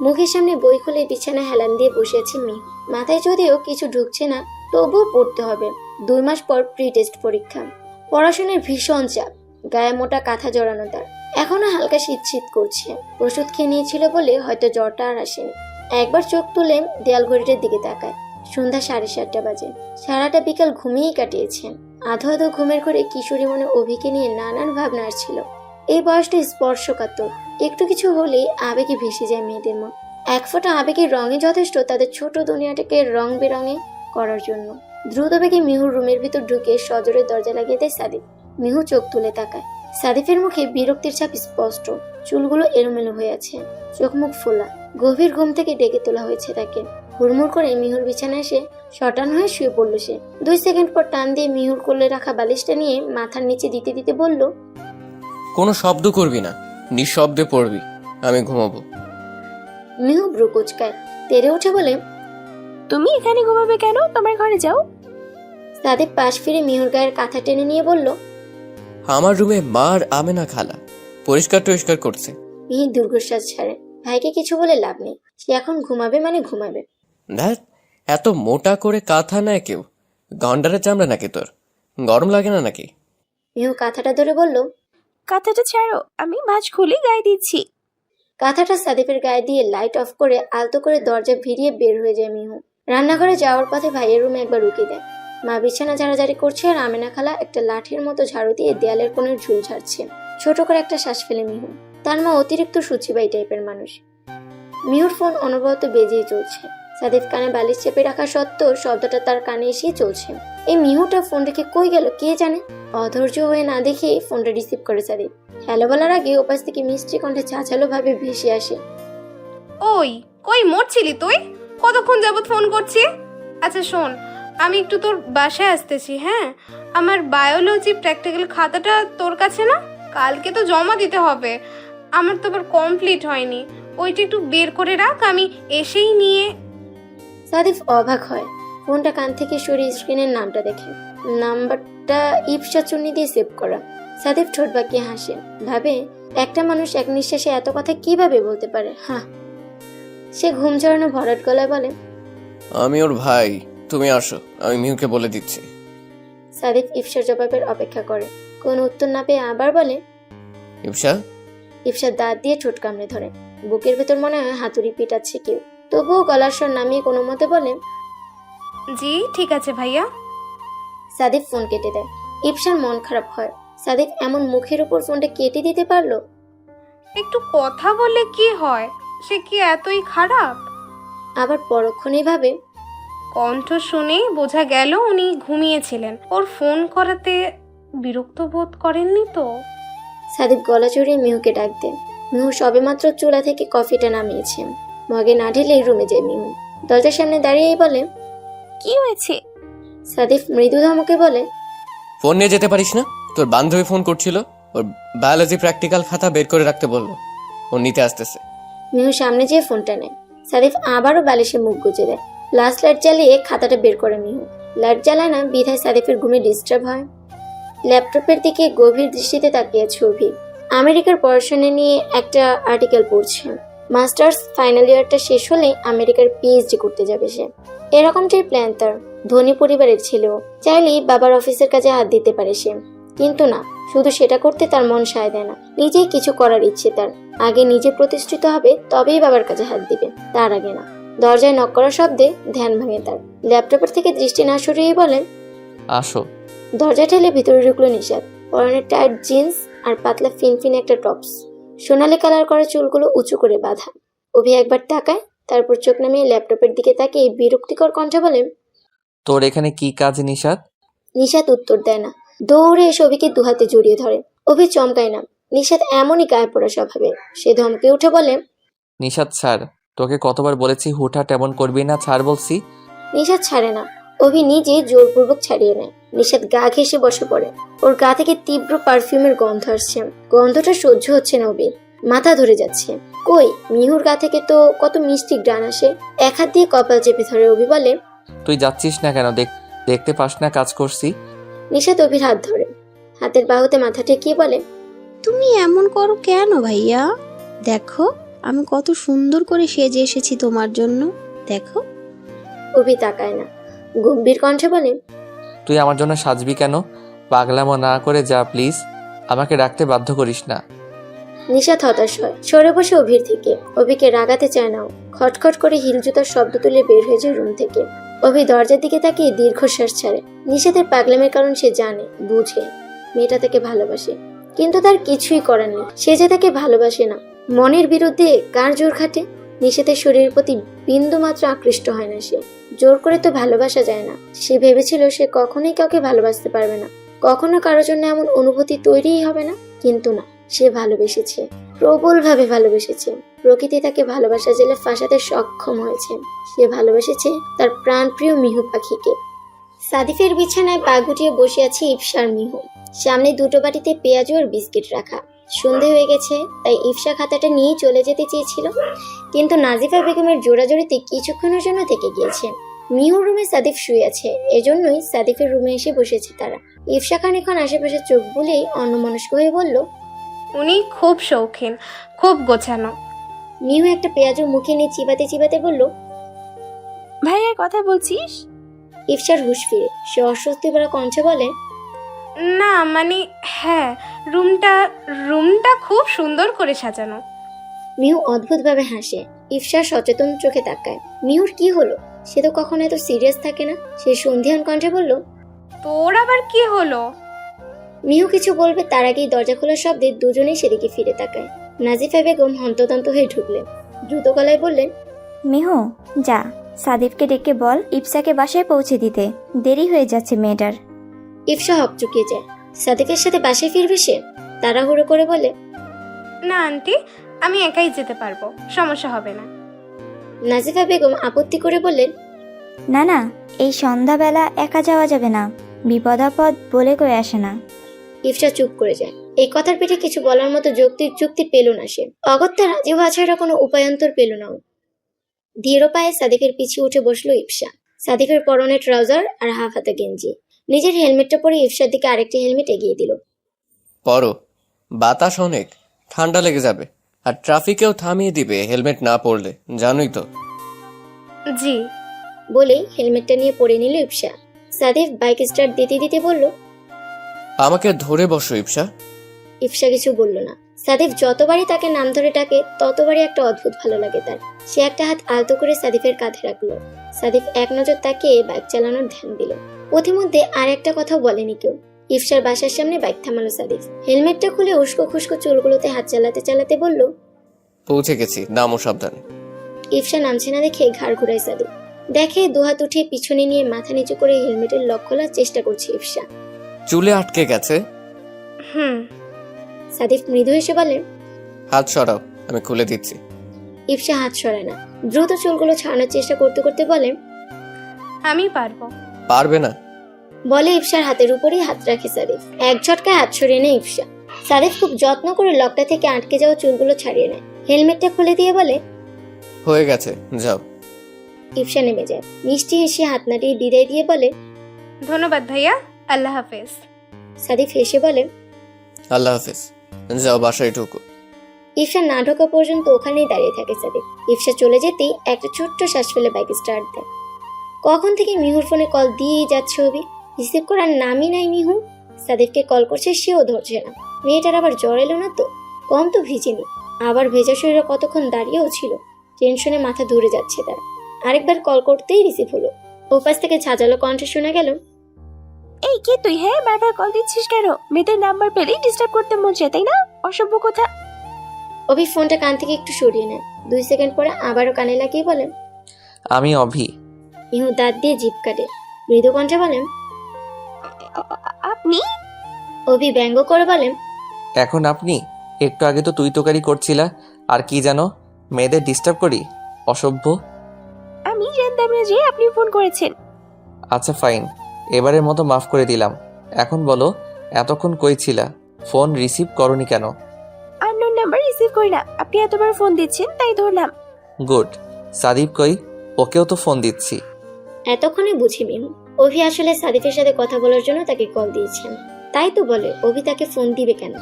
মুখের সামনে বই খুলে বিছানায় হেলান দিয়ে বসে আছে মিহু। মাথায় যদিও কিছু ঢুকছে না, তবুও পড়তে হবে। 2 মাস পর প্রি টেস্ট পরীক্ষা। পড়াশোনার ভীষণ চাপ। গায়ে মোটা কাঁথা জড়ানো তার। এখনো হালকা শীত শীত করছে। ওষুধ খেয়ে নিয়েছিল বলে হয়তো জ্বরটা আর আসেনি। একবার চোখ তুলে দেয়াল ঘড়িটার দিকে তাকায়। সন্ধ্যা 7:30 বাজে। সারাটা বিকাল ঘুমিয়েই কাটিয়েছেন। আধো আধো ঘুমের ঘরে কিশোরী মনে অভিকে নিয়ে নানান ভাবনা আসছিল। এই বয়সটা স্পর্শকাতর। একটু কিছু হলেই আবেগে ভেসে যায় মেয়েদের মন। এক ফোঁটা আবেগের রঙে যথেষ্ট তাদের ছোট দুনিয়াটাকে রং বেরঙে করার জন্য। দ্রুত বেগে মিহুর রুমের ভিতর ঢুকে সজোরে দরজা লাগিয়ে দেয় সাদিফ। মিহু চোখ তুলে তাকায়। সাদিফের মুখে বিরক্তির ছাপ স্পষ্ট। চুলগুলো এলোমেলো হয়ে আছে, চোখ মুখ ফোলা। গভীর ঘুম থেকে ডেকে তোলা হয়েছে তাকে। হুড়মুড় করে মিহুর বিছানায় এসে শটান হয়ে শুয়ে পড়ল সে। 2 সেকেন্ড পর টান দিয়ে মিহুর কোলে রাখা বালিশটা নিয়ে মাথার নিচে দিতে দিতে বলল, কোনো শব্দ করবি না, নিঃশব্দে পড়বি, আমি ঘুমাবো। মিহু ভ্রু কুচকায়। তেড়ে উঠে বলে, তুমি এখানে ঘুমাবে কেন? তোমার ঘরে যাও। সাদিফ পাশ ফিরে মিহুর গায়ের কাঁথা টেনে নিয়ে বলল, আমার রুমে মার আমেনা খালা পরিষ্কার টরিষ্কার করছে। মিহি দীর্ঘশ্বাস ছাড়ে। ভাইকে কিছু বলে লাভ নেই। সে এখন ঘুমাবে মানে ঘুমাবে। দেখ, এত মোটা করে কাঁথা নেয় কেউ? গন্ডারের চামড়া নাকি তোর? গরম লাগে না নাকি? মিহু কাঁথাটা ধরে বলল, কাঁথাটা ছাড়ো, আমি মাছ খুলে গায়ে দিচ্ছি। কাঁথাটা সাদিফের গায়ে দিয়ে লাইট অফ করে আলতো করে দরজা ভিড়িয়ে বের হয়ে যায় মিহু। রান্নাঘরে যাওয়ার পথে ভাইয়ের রুমে একবার রুকে দেয়। মা বিছানা ঝাড়াঝাড়ি করছে আর আমেনা খালা একটা লাঠির মতো ঝাড়ু দিয়ে দেয়ালের কোণের ঝুল ঝাড়ছে। ছোট করে একটা শ্বাস ফেলে মিহু। তার মা অতিরিক্ত সূচিবাই টাইপের মানুষ। মিহুর ফোন অনবরত বেজেই চলছে। সাদিফ কানে বালিশ চেপে রাখা সত্ত্বেও শব্দটা তার কানে এসেই চলছে। এই মিহুটা ফোন রেখে কই গেল কে জানে। অধৈর্য হয়ে না দেখে ফোনটা রিসিভ করে সাদিফ। হ্যালো বলার আগে ওপাশ থেকে মিষ্টি কণ্ঠে চাচালো ভাবে ভেসে আসে, ওই কই মরছিলি তুই? কতক্ষণ যাবত ফোন করছি? আচ্ছা শোন, আমি একটু তোর বাসায় আসতেছি। হ্যাঁ, আমার বায়োলজি প্র্যাকটিক্যাল খাতাটা তোর কাছে না? কালকে তো জমা দিতে হবে। আমার তো আবার কমপ্লিট হয়নি। ওইটা একটু বের করে রাখ, আমি এসেই নিয়ে। সাদিফ অবাক হয়। ফোনটা কান থেকে সরিয়ে স্ক্রিনের নামটা দেখে। নাম্বারটা ইফসা চুন্নি দিয়ে সেভ করা। সাদিফ ঠোঁট বাঁকিয়ে হাসে, ভাবে একটা মানুষ এক নিঃশ্বাসে এত কথা কিভাবে বলতে পারে। হ্যাঁ, সে ঘুম ঝরানো ভরাট গলায় বলে, আমি ওর ভাই, তুমি আসো, আমি মিহুকে বলে দিচ্ছি। সাদিফ ইফসার জবাবের অপেক্ষা করে, কোনো উত্তর না পেয়ে আবার বলে, ইফসা। ইফসা দাঁত দিয়ে ঠোঁট কামড়ে ধরে। বুকের ভেতর মনে হয় হাতুড়ি পিটাচ্ছে কেউ। তবুও গলার স্বর নামিয়ে কোনো মতে বলে, জি ঠিক আছে ভাইয়া। সাদিফ ফোন কেটে দেয়। ইফসার মন খারাপ হয়, সাদিফ এমন মুখের উপর ফোনটা কেটে দিতে পারলো। একটু কথা বললে কি হয়, সে কি এতই খারাপ? আবার পরক্ষণেই ভাবে, কণ্ঠ শুনেই বোঝা গেল উনি ঘুমিয়েছিলেন। ওর ফোন করাতে বিরক্ত বোধ করেননি তো? সাদিফ গলা চড়িয়ে মিহুকে ডাক দেয়। মিহু সবেমাত্র চুলা থেকে কফিটা নামিয়েছে, মগে না ঢেলেই রুমে যায় মিহু। দরজার সামনে দাঁড়িয়েই বলে, কি হয়েছে? সাদিফ মৃদু ধমকে বলে, ফোন নিয়ে যেতে পারিস না? তোর বান্ধবী ফোন করছিল, ওর বায়োলজি প্র্যাকটিক্যাল খাতা বের করে রাখতে বললো, ও নিতে আসতেছে। মিহু সামনে যেয়ে ফোনটা নেয়। সাদিফ আবারও বালিশে মুখ গুজে দেয়। লাস্ট লাইট জ্বালিয়ে খাতাটা বের করে মিহু। লাইট জ্বালায় না বিধায় সাদিফের ঘুমে ডিস্টার্ব হয়। ল্যাপটপের দিকে গভীর দৃষ্টিতে তাকিয়েছে অভি। আমেরিকার পড়াশোনা নিয়ে একটা আর্টিকেল পড়ছে। মাস্টার্স ফাইনাল ইয়ারটা শেষ হলে আমেরিকার পিএইচডি করতে যাবে সে। এরকমটাই প্ল্যান তার। ধনী পরিবারের ছেলেও, চাইলেই বাবার অফিসের কাজে হাত দিতে পারে সে। কিন্তু না, শুধু সেটা করতে তার মন সায় দেয় না। নিজেই কিছু করার ইচ্ছে তার। আগে নিজে প্রতিষ্ঠিত হবে, তবেই বাবার কাছে হাত দিবে, তার আগে না। দরজায় নক করার শব্দে ধ্যান ভাঙে তার। ল্যাপটপের থেকে দৃষ্টি না সরিয়ে বলে, আসো। দরজা ঠেলে ভিতরে ঢুকলো নিশাত। পরনে টাইট জিন্স আর পাতলা ফিনফিন একটা টপস। সোনালি কালার করা চুলগুলো উঁচু করে বাঁধা। অভি একবার তাকায়, তারপর চোখ নামিয়ে ল্যাপটপের দিকে তাকিয়ে বিরক্তিকর কণ্ঠে বলে, তোর এখানে কি কাজ নিশাত? নিশাত উত্তর দেয় না। দৌড়ে এসে অভিকে দুহাতে জড়িয়ে ধরে। অভি চমকায় না। নিশাত এমনই গায়ে পড়া স্বভাবে। সে ধমকে উঠে বলে, নিশাত ছাড়, তোকে কতবার বলেছি হুটহাট এমন করবি না, ছাড় বলছি। নিশাত ছাড়ে না। অভি নিজে জোরপূর্বক ছাড়িয়ে নেয়। নিশাত গা ঘেঁষে বসে পড়ে। ওর গা থেকে তীব্র পারফিউমের গন্ধ আসছে। গন্ধটা সহ্য হচ্ছে না অভির, মাথা ধরে যাচ্ছে। কই, মিহুর গা থেকে তো কত মিষ্টি গ্রান আসে। এক হাত দিয়ে কপাল চেপে ধরে অভি বলে, তুই যাচ্ছিস না কেন? দেখতে পাস না কাজ করছি? নিশাত অভির হাত ধরে, হাতের বাহুতে মাথা ঠেকিয়ে বলে, তুমি এমন করো কেন ভাইয়া? দেখো আমি কত সুন্দর করে সেজে এসেছি তোমার জন্য, দেখো। অভি তাকায় না, গম্ভীর কণ্ঠে বলে, তুই আমার জন্য সাজবি কেন? পাগলামো না করে যা প্লিজ, আমাকে ডাকতে বাধ্য করিস না। নিশাত হতাশ হয়, সরে বসে অভির থেকে। অভিকে রাগাতে চায় না ও। খটখট করে হিল জুতার শব্দ তুলে বের হয়ে যায় রুম থেকে। অভি দরজার দিকে তাকিয়ে দীর্ঘশ্বাস ছাড়ে। নিশাতের পাগলামের কারণ সে জানে, বুঝে। মেয়েটা তাকে ভালোবাসে, কিন্তু তার কিছুই করার নেই। সে যে তাকে ভালোবাসে না। মনের বিরুদ্ধে কার জোর খাটে? নিশাতের শরীরের প্রতি বিন্দু মাত্র আকৃষ্ট হয় না সে। জোর করে তো ভালোবাসা যায় না। সে ভেবেছিল সে কখনোই কাউকে ভালোবাসতে পারবে না, কখনো কারোর জন্য এমন অনুভূতি তৈরিই হবে না। কিন্তু না, সে ভালোবেসেছে, প্রবলভাবে ভালোবেসেছে। প্রকৃতি তাকে ভালোবাসা জেলে ফাঁসাতে সক্ষম হয়েছে। সে ভালোবেসেছে তার প্রাণপ্রিয় মিহু পাখিকে। সাদিফের বিছানায় পা গুটিয়ে বসে আছে ইফসার মিহু। সামনে দুটো বাটিতে পেঁয়াজ আর বিস্কিট রাখা। সন্ধে হয়ে গেছে, তাই ইফসা খাতাটা নিয়ে চলে যেতে চেয়েছিল, কিন্তু নাজিফা বেগমের জোড়াজোড়িতে কিছুক্ষণের জন্য থেকে গিয়েছে। মিহুর রুমে সাদিফ শুয়ে আছে, এজন্যই সাদিফের রুমে এসে বসেছে তারা। ইফসা খানিকক্ষণ আশেপাশে চোখ বুলেই অন্যমনস্ক হয়ে বলল, উনি খুব শৌখিন, খুব গোছানো। মিহু একটা পেঁয়াজও মুখে নিয়ে চিবাতে চিবাতে বলল, ভাইয়ার কথা বলছিস? ইফসার হুঁশ ফিরে সে অস্বস্তি ভরা কণ্ঠে বলে, না মানে হ্যাঁ, রুমটা খুব সুন্দর করে সাজানো। মিহু অদ্ভুতভাবে হাসে। ইফসার সচেতন চোখে তাকায়। মিহুর কি হলো? সে তো কখনো এত সিরিয়াস থাকে না। সে সন্ধিহান কণ্ঠে বলল, তোর আবার কি হলো? মিহু কিছু বলবে তার আগেই দরজা খোলার শব্দে দুজনেই সেদিকে ফিরে তাকায়। নাজিফা বেগম হন্তদন্ত হয়ে ঢুকলেন। দ্রুত গলায় বললেন, মিহু যা, সাদিফকে ডেকে বল ইপসাকে বাসায় পৌঁছে দিতে, দেরি হয়ে যাচ্ছে মেয়েটার। ইফসা হকচকিয়ে যায়। সাদিফের সাথে বাসায় ফিরবে সে? তাড়াহুড়ো করে বলে, না আন্টি, আমি একাই যেতে পারবো, সমস্যা হবে না। নাজিফা বেগম আপত্তি করে বললেন, না না, এই সন্ধ্যাবেলা একা যাওয়া যাবে না, বিপদ আপদ বলে কয়ে আসে না। ইফসা চুপ করে যায়। এই কথার পিঠে কিছু বলার মতো যুক্তি পেল না সে। অগত্যা রাজি হওয়া ছাড়া কোনো উপায়ান্তর পেল না ও। ধীর পায়ে সাদিকের পিছিয়ে উঠে বসলো ইফসা। সাদিফের পরনে ট্রাউজার আর হাফ হাতা গেঞ্জি। নিজের হেলমেটটা পরে ইফসার দিকে আরেকটি হেলমেট এগিয়ে দিল। পরো, বাতাস অনেক, ঠান্ডা লেগে যাবে। আর ট্রাফিকেও থামিয়ে দিবে হেলমেট না পরলে, জানোই তো। জি। বলেই হেলমেটটা নিয়ে পরে নিল ইফসা। সাদিফ বাইক স্টার্ট দিতে দিতে বলল, আমাকে ধরে বসো ইপসা। ইফসা কিছু বলল না। সাদিফ যতবারই তাকে নাম ধরে ডাকে ততবারই একটা অদ্ভুত ভালো লাগে তার। সে একটা হাত আলতো করে সাদিফের কাঁধে রাখলো। সাদিফ এক নজর তাকিয়ে বাইক চালানোর ধ্যান দিল। পথিমধ্যে আর একটা কথাও বলেনি কেউ। ইফসার বাসার সামনে বাইক থামালো সাদিফ। হেলমেটটা খুলে উস্কো খুস্কো চুলগুলোতে হাত চালাতে চালাতে বলল, পৌঁছে গেছি, নামও সাবধানে। ইফসা নামছে না দেখে ঘাড় ঘুরায় সাদিফ। দেখে দুহাত উঠিয়ে পিছনে নিয়ে মাথা নিচু করে হেলমেটের লক খোলার চেষ্টা করছে ইফসা। চুলে আটকে গেছে। হুম। সাদিফ মৃদু হেসে বলে, হাত সরাও, আমি খুলে দিচ্ছি। ইফসা হাত সরায় না। দ্রুত চুলগুলো ছাড়ানোর চেষ্টা করতে করতে বলে, আমি পারবো। পারবে না। বলে ইফসার হাতের উপরেই হাত রাখে সাদিফ। এক ঝটকায় হাত সরিয়ে নেয় ইফসা। সাদিফ খুব যত্ন করে লকটা থেকে আটকে যাওয়া চুলগুলো ছাড়িয়ে নেয়। হেলমেটটা খুলে দিয়ে বলে, হয়ে গেছে, যাও। ইফসা নেমে যায়। মিষ্টি হেসে হাত নাড়িয়ে বিদায় দিয়ে বলে, ধন্যবাদ ভাইয়া, আল্লাহ হাফেজ। সাদিফ হেসে বলে, আল্লাহ হাফেজ, যাও বাসায় ঢুকো। ইফসা না ঢোকা পর্যন্ত ওখানেই দাঁড়িয়ে থাকে সাদিফ। ইফসা চলে যেতেই একটা ছোট্ট শ্বাস ফেলে বাইক স্টার্ট দেয়। কখন থেকে মিহুর ফোনে কল দিয়েই যাচ্ছে অভি, রিসিভ করার নামই নাই মিহু। সাদিফকে কল করছে, সেও ধরছে না। মেয়েটার আবার জ্বর এলো না তো? কম তো ভিজেনি। আবার ভেজা শরীরে কতক্ষণ দাঁড়িয়েও ছিল। টেনশনে মাথা ধরে যাচ্ছে তার। আরেকবার কল করতেই রিসিভ হলো। ওপাশ থেকে ঝাঁঝালো কণ্ঠে শোনা গেল, এই কে তুই? হ্যাঁ, বারবার কল দিচ্ছিস কেন? মেয়েদের নাম্বার পেলেই ডিস্টার্ব করতে মন চায়, তাই না? অসভ্য কথা। অভি ফোনটা কান থেকে একটু সরিয়ে নেয়। 2 সেকেন্ড পরে আবারও কানে লাগিয়ে বলেন, আমি অভি। মিহু দাঁত দিয়ে জিভ কাটে। মৃদু কণ্ঠে বলেন, আপনি? অভি ব্যঙ্গ করে বলেন, এখন আপনি? একটু আগে তো তুই তোকারি করছিলা। আর কি জানো, মেয়েদের ডিস্টার্ব করি? অসভ্য। আমি জানতাম না যে আপনি ফোন করেছেন। আচ্ছা ফাইন, এবারের মতো মাফ করে দিলাম। এখন বলো, এতক্ষণ কই ছিলা? ফোন রিসিভ করনি কেন? আননোন নাম্বার রিসিভ করি না। আপনি এতবার ফোন দিচ্ছেন তাই ধরলাম। গুড। সাদিপ কই? ওকেও তো ফোন দিচ্ছি। এতক্ষণে বুঝি মিহু অভি আসলে সাদিফের সাথে কথা বলার জন্য তাকে কল দিয়েছেন। তাই তো বলে অভি তাকে ফোন দিবে কেন।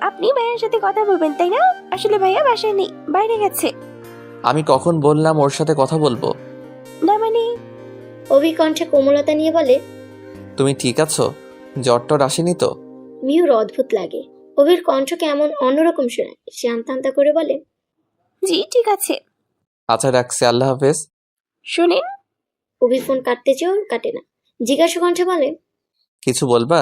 আপনি ভাইয়ার সাথে কথা বলবেন, তাই না? আসলে ভাইয়া বাসায় নেই, বাইরে গেছে। আমি কখন বললাম ওর সাথে কথা বলবো? না মানে? অভি কণ্ঠে কোমলতা নিয়ে বলে, তুমি ঠিক আছো? জ্বর টর আসেনি তো? মিহুর অদ্ভুত লাগে। অভির কণ্ঠ কেমন অন্যরকম শোনায়। সে আমতা আমতা করে বলে, জি ঠিক আছে। আচ্ছা রাখছি, আল্লাহ হাফেজ। শুনেন, অভি ফোন কাটতে চেয়েও কাটে না। জিজ্ঞাসা কণ্ঠে বলে, কিছু বলবা?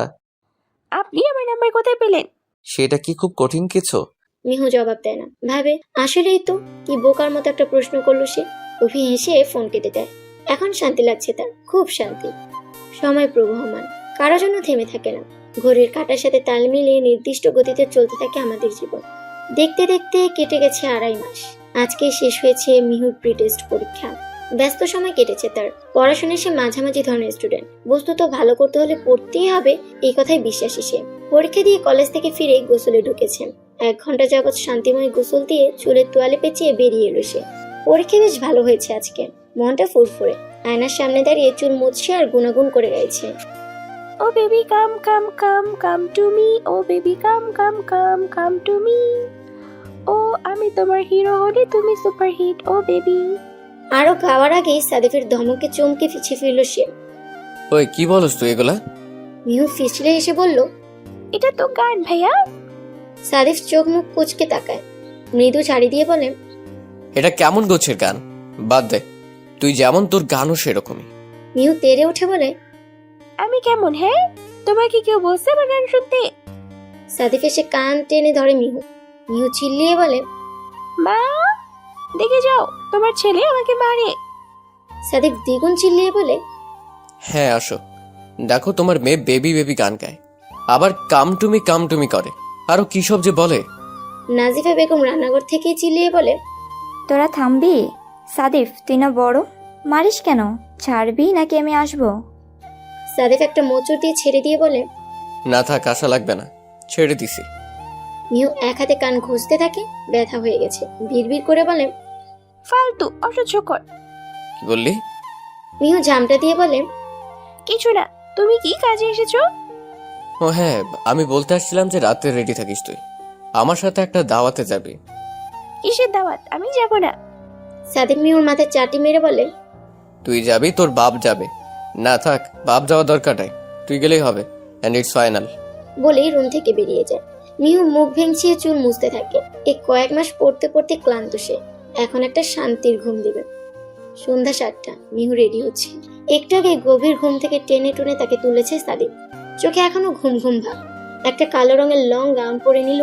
আপনি আমার নাম্বার কোথায় পেলেন? সেটা কি খুব কঠিন কিছু? মিহু জবাব দেয় না। ভাবে আসলেই তো কি বোকার মতো একটা প্রশ্ন করলো সে। অভি হেসে ফোন কেটে দেয়। এখন শান্তি লাগছে তার, খুব শান্তি। সময় প্রবহমান, কারো জন্য থেমে থাকে না। ঘড়ির কাঁটার সাথে তাল মিলিয়ে নির্দিষ্ট গতিতে চলতে থাকে আমাদের জীবন। দেখতে দেখতে কেটে গেছে 2.5 মাস। আজকে শেষ হয়েছে মিহুর প্রি টেস্ট পরীক্ষা। ব্যস্ত সময় কেটেছে তার। পড়াশোনায় সে মাঝামাঝি ধরনের স্টুডেন্ট। বস্তুত ভালো করতে হলে পড়তেই হবে, এই কথাই বিশ্বাসী সে। পরীক্ষা দিয়ে কলেজ থেকে ফিরে গোসলে ঢুকেছে। 1 ঘন্টা যাবৎ শান্তিময় গোসল দিয়ে চুলের তোয়ালে পেঁচিয়ে বেরিয়ে এলো সে। পরীক্ষা বেশ ভালো হয়েছে আজকে। মনটা ফুরফুরে। আয়নার সামনে দাঁড়িয়ে চুল মুছছে আর গুনাগুন করে গাইছে, oh baby come come come come to me, oh baby come come come come to me, ও আমি তোমার হিরো হলে তুমি সুপার হিট, ও বেবি। আরো গাওয়ার আগেই সাদিফের ধমকে চমকে পিছিয়ে ফিরল সে। ওই কি বলস তুই এগুলা? মিহু ফিসলে এসে বলল, এটা তো গান ভাইয়া। সাদিফ চোখ মুখ কুচকে তাকায়। মৃদু ছাড়ি দিয়ে বলে, এটা কেমন গোছের গান? বাদ দে, তুই যেমন তোর গানও সেরকমই। মিহু তেড়ে উঠে বলে, আমি কেমন? হ্যাঁ, তোমাকে কেউ বলছে আমার গান শুনতে? সাদিফ এসে কান টেনে ধরে মিহু। মিহু চিল্লিয়ে বলে, মা দেখে যাও, তোমার ছেলে আমাকে মারে। সাদিফ দ্বিগুণ চিল্লিয়ে বলে, হ্যাঁ আসো, দেখো তোমার মেয়ে বেবি বেবি গান গায়, আবার কাম টুমি করে, আরো কি সব যে বলে। নাজিফা বেগম রান্নাঘর থেকেই চিল্লিয়ে বলে, তোরা থামবি? সাদিফ তুই না বড়, মারিস কেন? ছাড়বি নাকি আমি আসবো? সাদিফ একটা মোচড় দিয়ে ছেড়ে দিয়ে বলে, না থাক, আশা লাগবে না, ছেড়ে দিছি। মিহু এক হাতে কান ঘষতে থাকে। ব্যথা হয়ে গেছে। বিড়বিড় করে বলে, ফালতু অসহ্যকর। কি বললি? মিহু ঝামটা দিয়ে বলে, কিছু না, তুমি কি কাজে এসেছো? ও হ্যাঁ, আমি বলতে আসছিলাম যে রাতে রেডি থাকিস তুই। আমার সাথে একটা দাওয়াতে যাবি। কিসের দাওয়াত? আমি যাব না। সাদিক মিহুর মাথায় চাটি মেরে বলে, তুই যাবি, তোর বাপ যাবে না। থাক, বাপ যাওয়া দরকার নাই, তুই গেলেই হবে। And it's final. বলেই রুম থেকে বেরিয়ে যায়। মিহু মুখ ভেঙচিয়ে চুল মুছতে থাকে। এই কয়েক মাস পড়তে পড়তে ক্লান্ত সে। এখন একটা শান্তির ঘুম দিবে। সন্ধ্যা 7টা, মিহু রেডি হচ্ছে। একটু আগে গভীর ঘুম থেকে টেনে টুনে তাকে তুলেছে সাদিক। চোখে এখনো ঘুম ঘুম ভাব। একটা কালো রঙের লং গাউন পরে নিল,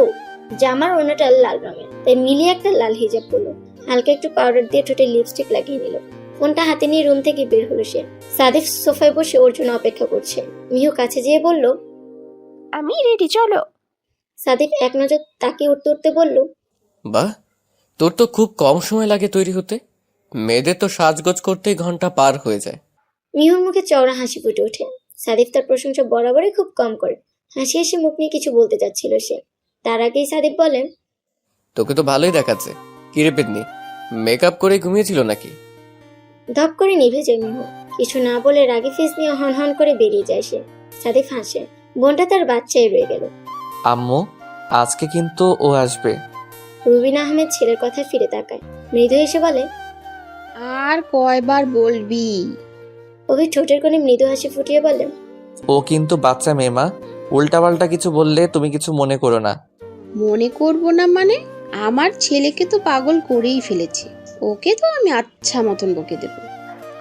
জামার ওড়নাটা লাল রঙের, তাই মিলিয়ে একটা লাল হিজাব পরলো। হালকা একটু পাউডার দিয়ে ঠোঁটে লিপস্টিক লাগিয়ে নিল। ফোনটা হাতে নিয়ে রুম থেকে বের হলো সে। সাদিক সোফায় বসে ওর জন্য অপেক্ষা করছে। মিহু কাছে যেয়ে বলল, আমি রেডি, চলো। সাদিক এক নজর তাকিয়ে উঠতে উঠতে বলল, বাহ, তোর তো খুব কম সময় লাগে তৈরি হতে। মেয়েদের তো সাজগোজ করতেই ঘন্টা পার হয়ে যায়। মিহুর মুখে চওড়া হাসি ফুটে ওঠে। সাদিক তার প্রশংসা বরাবরই খুব কম করে। হাসি হাসি মুখ নিয়ে কিছু বলতে যাচ্ছিল সে, তার আগেই সাদিক বলে, তোকে তো ভালোই দেখাচ্ছে। কি রে পেতনি, মেকআপ করে ঘুমিয়েছিল নাকি? ধপ করে নিভে যায় মিহু। কিছু না বলে রাগি ফেস নিয়ে হন হন করে বেরিয়ে যায় সে। সাদিক হাসে। বোনটা তার বাচ্চাই রয়ে গেল। আম্মু, আজকে কিন্তু ও আসবে। রুবিনা আহমেদ ছেলের কথা ফিরে তাকায়, মৃদু এসে বলে, আর কয়বার বলবি? অভি ঠোঁটের কোণে মৃদু হাসি ফুটিয়ে বলে, ও কিন্তু বাচ্চা মেয়ে মা, উল্টাপাল্টা কিছু বললে তুমি কিছু মনে করো না। মনে করব না মানে? আমার ছেলেকে তো পাগল করেই ফেলেছে। ওকে তো আমি আচ্ছা মতন বকে দেব।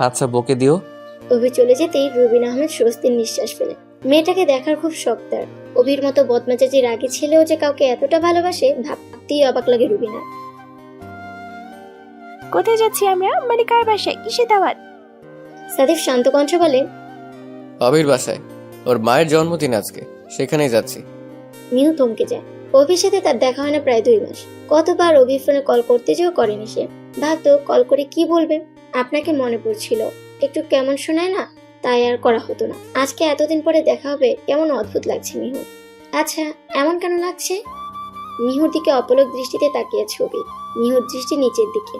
আচ্ছা, বকে দিও। অভি চলে যেতেই রুবিনা আহমেদ স্বস্তির নিঃশ্বাস ফেলে। মেয়েটাকে দেখার খুব শখ তার। অভির মতো বদমেজাজি রাগী ছেলেও যে কাউকে এতটা ভালোবাসে ভাবতেই অবাক লাগে রুবিনা। কোথায় যাচ্ছি আমরা? মানে কার বাসায়? কিসের দাওয়াত? সাদিফ শান্ত কণ্ঠে বলে, অবির বাসায়, ওর মায়ের জন্মদিন আজকে, সেখানেই যাচ্ছি। মিহু থমকে যায়। অভির সাথে তার দেখা হয় না প্রায় 2 মাস। কতবার অভির ফোনে কল করতে যেও করেনি সে। ভাবতো কল করে কি বলবে, আপনাকে মনে পড়ছিল, একটু কেমন শোনায় না, তাই আর করা হতো না। আজকে এতদিন পরে দেখা হবে, কেমন অদ্ভুত লাগছে মিহু। আচ্ছা, এমন কেন লাগছে? মিহুর দিকে অপলক দৃষ্টিতে তাকিয়েছে অভি। মিহুর দৃষ্টি নিচের দিকে।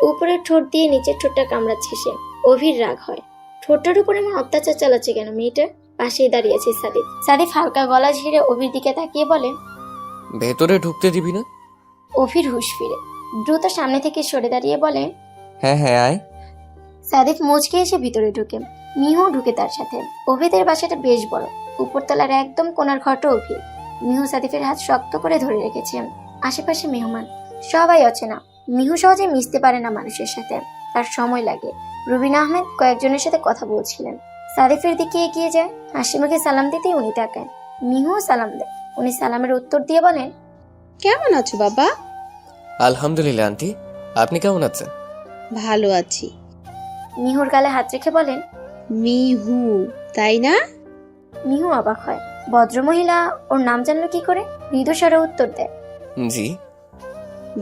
উপরের ঠোঁট দিয়ে নিচের ঠোঁটটা কামড়াচ্ছে সে। অভির রাগ হয়। ঠোঁটটার উপরে এমন অত্যাচার চালাচ্ছে কেন মেয়েটা? পাশেই দাঁড়িয়েছে সাদিফ। সাদিফ হালকা গলা ঝেড়ে অভির দিকে তাকিয়ে বলে, ভেতরে ঢুকতে দিবি না? অভির হুঁশ ফিরে দ্রুত সামনে থেকে সরে দাঁড়িয়ে বলে, হ্যাঁ হ্যাঁ, আয়। সাদিফ মুচকে এসে ভিতরে ঢুকে। মিহু ঢুকে তার সাথে। অভিদের বাসাটা বেশ বড়। উপরতলার একদম কোণার ঘরটা অভির। মিহু সাদিফের হাত শক্ত করে ধরে রেখেছে। আশেপাশে মেহমান, সবাই অচেনা। মিহু সহজে মিশতে পারে না মানুষের সাথে, তার সময় লাগে। রুবিনা আহমেদ কয়েকজনের সাথে কথা বলছিলেন। সাদিফের দিকে এগিয়ে যায়, হাসি মুখে সালাম দিতেই উনি তাকায়। মিহুও সালাম দেয়। উনি সালামের উত্তর দিয়ে বলেন, কেমন আছো বাবা? আলহামদুলিল্লাহ আন্টি, আপনি কেমন আছেন? ভালো আছি। মিহুর গালে হাত রেখে বলেন, মিহু, তাই না? মিহু অবাক হয়। ভদ্রমহিলা ওর নাম জানলো কি করে? মৃদু স্বরে উত্তর দেয়, জি।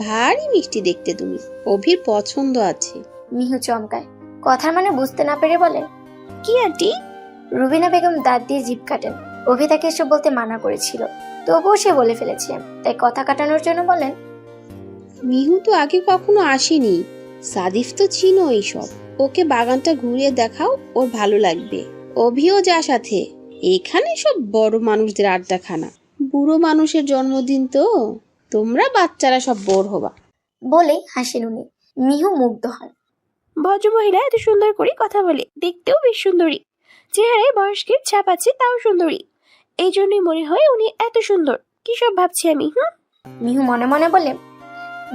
ভারী মিষ্টি দেখতে তুমি। অভির পছন্দ আছে। মিহু চমকায়। কথার মানে বুঝতে না পেরে বলে, কি আন্টি? রুবিনা বেগম দাঁত দিয়ে জিভ কাটেন। অভি তাকে এসব বলতে মানা করেছিল, তবুও সে বলে ফেলেছে, তাই কথা কাটানোর জন্য বলেন, মিহু তো আগে কখনো আসেনি। সাদিফ তো চিনো এইসব। ওকে বাগানটা ঘুরিয়ে দেখাও, ওর ভালো লাগবে। অভিও যা সাথে। এখানে সব বড় মানুষদের আড্ডাখানা। বুড়ো মানুষের জন্মদিন তো, তোমরা বাচ্চারা সব বোর হবা। বলেই হাসেন উনি। মিহু মুগ্ধ হয়। ভদ্রমহিলা এত সুন্দর করে কথা বলে, দেখতেও বেশ সুন্দরী। চেহারায় বয়স্কের ছাপ আছে, তাও সুন্দরী। এই জন্যই মনে হয় উনি এত সুন্দর। কি সব ভাবছি আমি। মিহু মনে মনে বলে,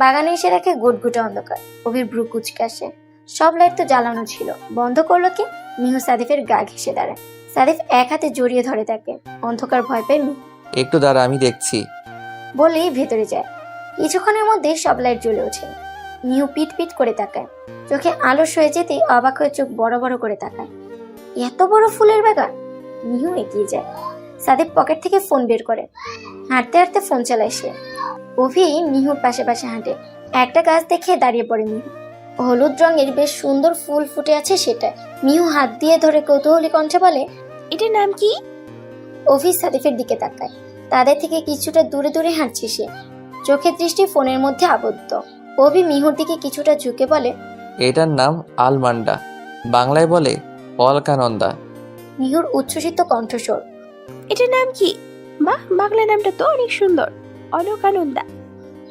বাগানে এসে দেখে গুটগুটে অন্ধকার। অভির ভ্রু কুচকে আসে। সব লাইট তো জ্বালানো ছিল, বন্ধ করলো কি? মিহু সাদিফের গা ঘেঁষে দাঁড়ায়। সাদিফ এক হাতে জড়িয়ে ধরে তাকে। অন্ধকার ভয় পেয়ে মিহু একটু দাঁড়া, আমি দেখছি। বলেই ভেতরে যায়। কিছুক্ষণের মধ্যে সব লাইট জ্বলে ওঠে। মিহু পিট পিট করে তাকায়। চোখে আলো সয়ে যেতেই অবাক হয়ে চোখ বড় বড় করে তাকায়। এত বড় ফুলের বাগান! মিহু এগিয়ে যায়। সাদিফ পকেট থেকে ফোন বের করে। হাঁটতে হাঁটতে ফোন চালায় সে। অভি মিহুর পাশে পাশে হাঁটে। একটা গাছ দেখে দাঁড়িয়ে পড়ে মিহু। হলুদ রঙের বেশ সুন্দর ফুল ফুটে আছে সেটা। মিহু হাত দিয়ে ধরে কৌতূহলী কণ্ঠে বলে, এটার নাম কি? অভি সাদিফের দিকে তাকায়। তাদের থেকে কিছুটা দূরে দূরে হাঁটছে সে। চোখের দৃষ্টি ফোনের মধ্যে আবদ্ধ। অভি মিহুর দিকে কিছুটা ঝুঁকে বলে, এটার নাম আলমান্ডা। বাংলায় বলে অলকানন্দা। মিহুর উচ্ছ্বসিত কণ্ঠস্বর। এটার নাম কি? বাহ, বাংলা নামটা তো অনেক সুন্দর, অলকানন্দা।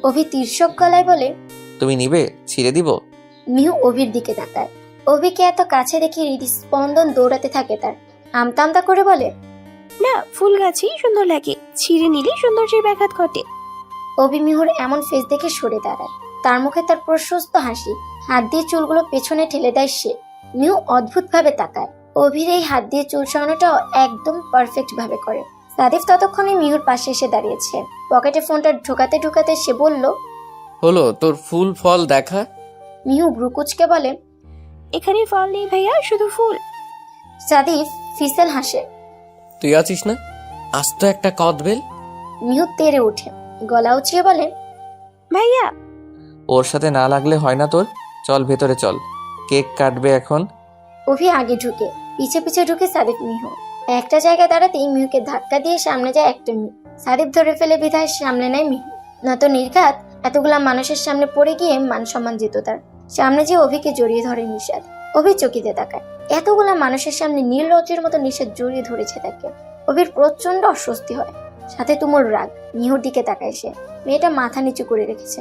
অভি তির্যক গলায় বলে। তুমি নিবে? ছিঁড়ে দিব? মিহু অভির দিকে তাকায়। অভিকে এত কাছে দেখে হৃদস্পন্দন দৌড়াতে থাকে তার। আমতা আমতা করে বলে, না, ফুল গাছই সুন্দর লাগে, ছিঁড়ে নিলে সৌন্দর্যের ব্যাঘাত ঘটে। অভি মিহুর এমন ফেস দেখে সরে দাঁড়ায়। তার মুখে তার প্রশস্ত হাসি। হাত দিয়ে চুলগুলো পেছনে ঠেলে দেয় সে। মিহু অদ্ভুত ভাবে তাকায়। অভির এই হাত দিয়ে চুল সরানোটাও একদম পারফেক্ট ভাবে করে। সাদিফ ততক্ষণে মিহুর পাশে এসে দাঁড়িয়েছে। পকেটে ফোনটা ঢোকাতে ঢোকাতে সে বলল, হলো তোর ফুল ফল দেখা? মিহু ব্রুকুচকে বলে, এখানে ফল নেই ভাইয়া, শুধু ফুল। সাদিফ ফিসেল হাসে। তুই আছিস না? আস্ত একটা কদবেল। মিহু তেড়ে ওঠে, গলা উঁচিয়ে বলে, ভাইয়া। ওর সাথে না লাগলে হয় না তোর? চল ভেতরে চল, কেক কাটবে এখন। অভি আগে ঢুকে, পিছে পিছে ঢুকে সাদিফ মিহু। একটা জায়গায় দাঁড়াতেই মিহুকে ধাক্কা দিয়ে সামনে যায় একটা মেয়ে। সাদিফ ধরে ফেলে বিধায় সামনে নেয় মিহু। নয়তো নির্ঘাত এতগুলা মানুষের সামনে পড়ে গিয়ে মান সম্মান যেত তার। সামনে যে অভিকে জড়িয়ে ধরে নিষাদ। অভি চকিতে তাকায়। এতগুলা মানুষের সামনে নির্লজ্জের মতো নিষাদ জড়িয়ে ধরেছে তাকে। অভির প্রচন্ড অস্বস্তি হয়, সাথে তুমুল রাগ। মিহুর দিকে তাকায় সে। মেয়েটা মাথা নিচু করে রেখেছে।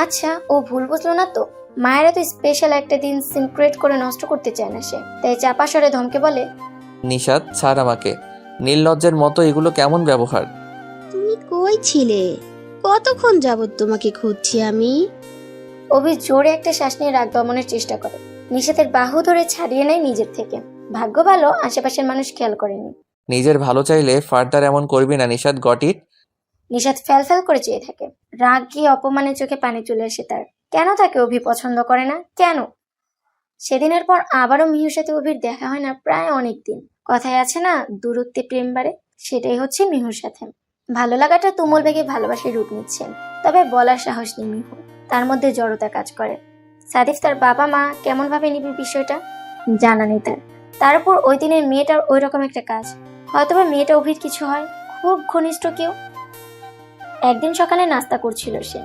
আচ্ছা, ও ভুল বুঝলো না তো? মায়েরা তো স্পেশাল একটা দিন সিনক্রেট করে নষ্ট করতে চায় না সে, তাই চাপা স্বরে ধমকে বলে, নিশাদ, ছাড় আমাকে। নির্লজ্জের মতো এগুলো কেমন ব্যবহার? তুমি কই ছিলে? কতক্ষণ যাবত তোমাকে খুঁজছি আমি। অভি জোরে একটা শ্বাস নিয়ে রাগ দমনের চেষ্টা করে। নিষাদের বাহু ধরে ছাড়িয়ে নেয় নিজের থেকে। ভাগ্য ভালো আশেপাশের মানুষ খেয়াল করেনি। নিজের ভালো চাইলে ফার্দার এমন করবি না নিশাদ, গট ইট? নিষাদ ফ্যাল ফ্যাল করে চেয়ে থাকে। রাগ গিয়ে অপমানের চোখে পানি চলে আসে তার। কেন তাকে অভি পছন্দ করে না? কেন? সেদিনের পর আবারও মিহুর সাথে অভির দেখা হয় না প্রায় অনেক দিন। কথায় আছে না, দূরত্বে প্রেম বাড়ে, সেটাই হচ্ছে মিহুর সাথে। ভালো লাগাটা তুমুল বেগে ভালোবাসায় রূপ নিচ্ছে। তবে বলার সাহস নেই মিহু। তার মধ্যে জড়তা কাজ করে। সাদিফ তার বাবা মা কেমন ভাবে নিবে বিষয়টা জানা নেই তার। তার উপর ওই দিনের মেয়েটার ওই রকম একটা কাজ। হয়তোবা মেয়েটা অভির কিছু হয়, খুব ঘনিষ্ঠ কেউ। একদিন সকালে নাস্তা করছিল সে।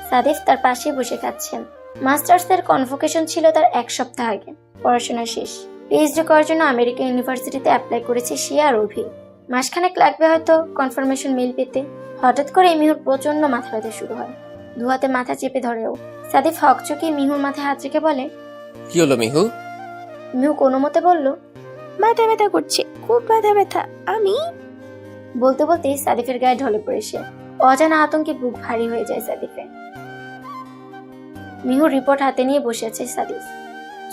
সাদিফ তার পাশে বসে খাচ্ছেন। মাস্টার্সের কনভোকেশন ছিল তার 1 সপ্তাহ আগে। পড়াশোনা শেষ। পিএইচডি করার জন্য আমেরিকান ইউনিভার্সিটিতে অ্যাপ্লাই করেছে সে আর অভি। মাসখানেক লাগবে হয়তো কনফার্মেশন মেল পেতে। হঠাৎ করে মিহুর প্রচন্ড মাথা ব্যথা শুরু হয়। দু হাতে মাথা চেপে ধরেও। সাদিফ হকচকিয়ে মিহুর মাথায় হাত রেখে বলে, কি হলো মিহু? মিহু কোনো মতে বলল, মাথা ব্যথা করছে, খুব মাথা ব্যথা। আমি বলতে বলতেই সাদিফের গায়ে ঢলে পড়ে সে। অজানা আতঙ্কে বুক ভারী হয়ে যায় সাদিফের। মিহুর রিপোর্ট হাতে নিয়ে বসে আছে সাদিফ।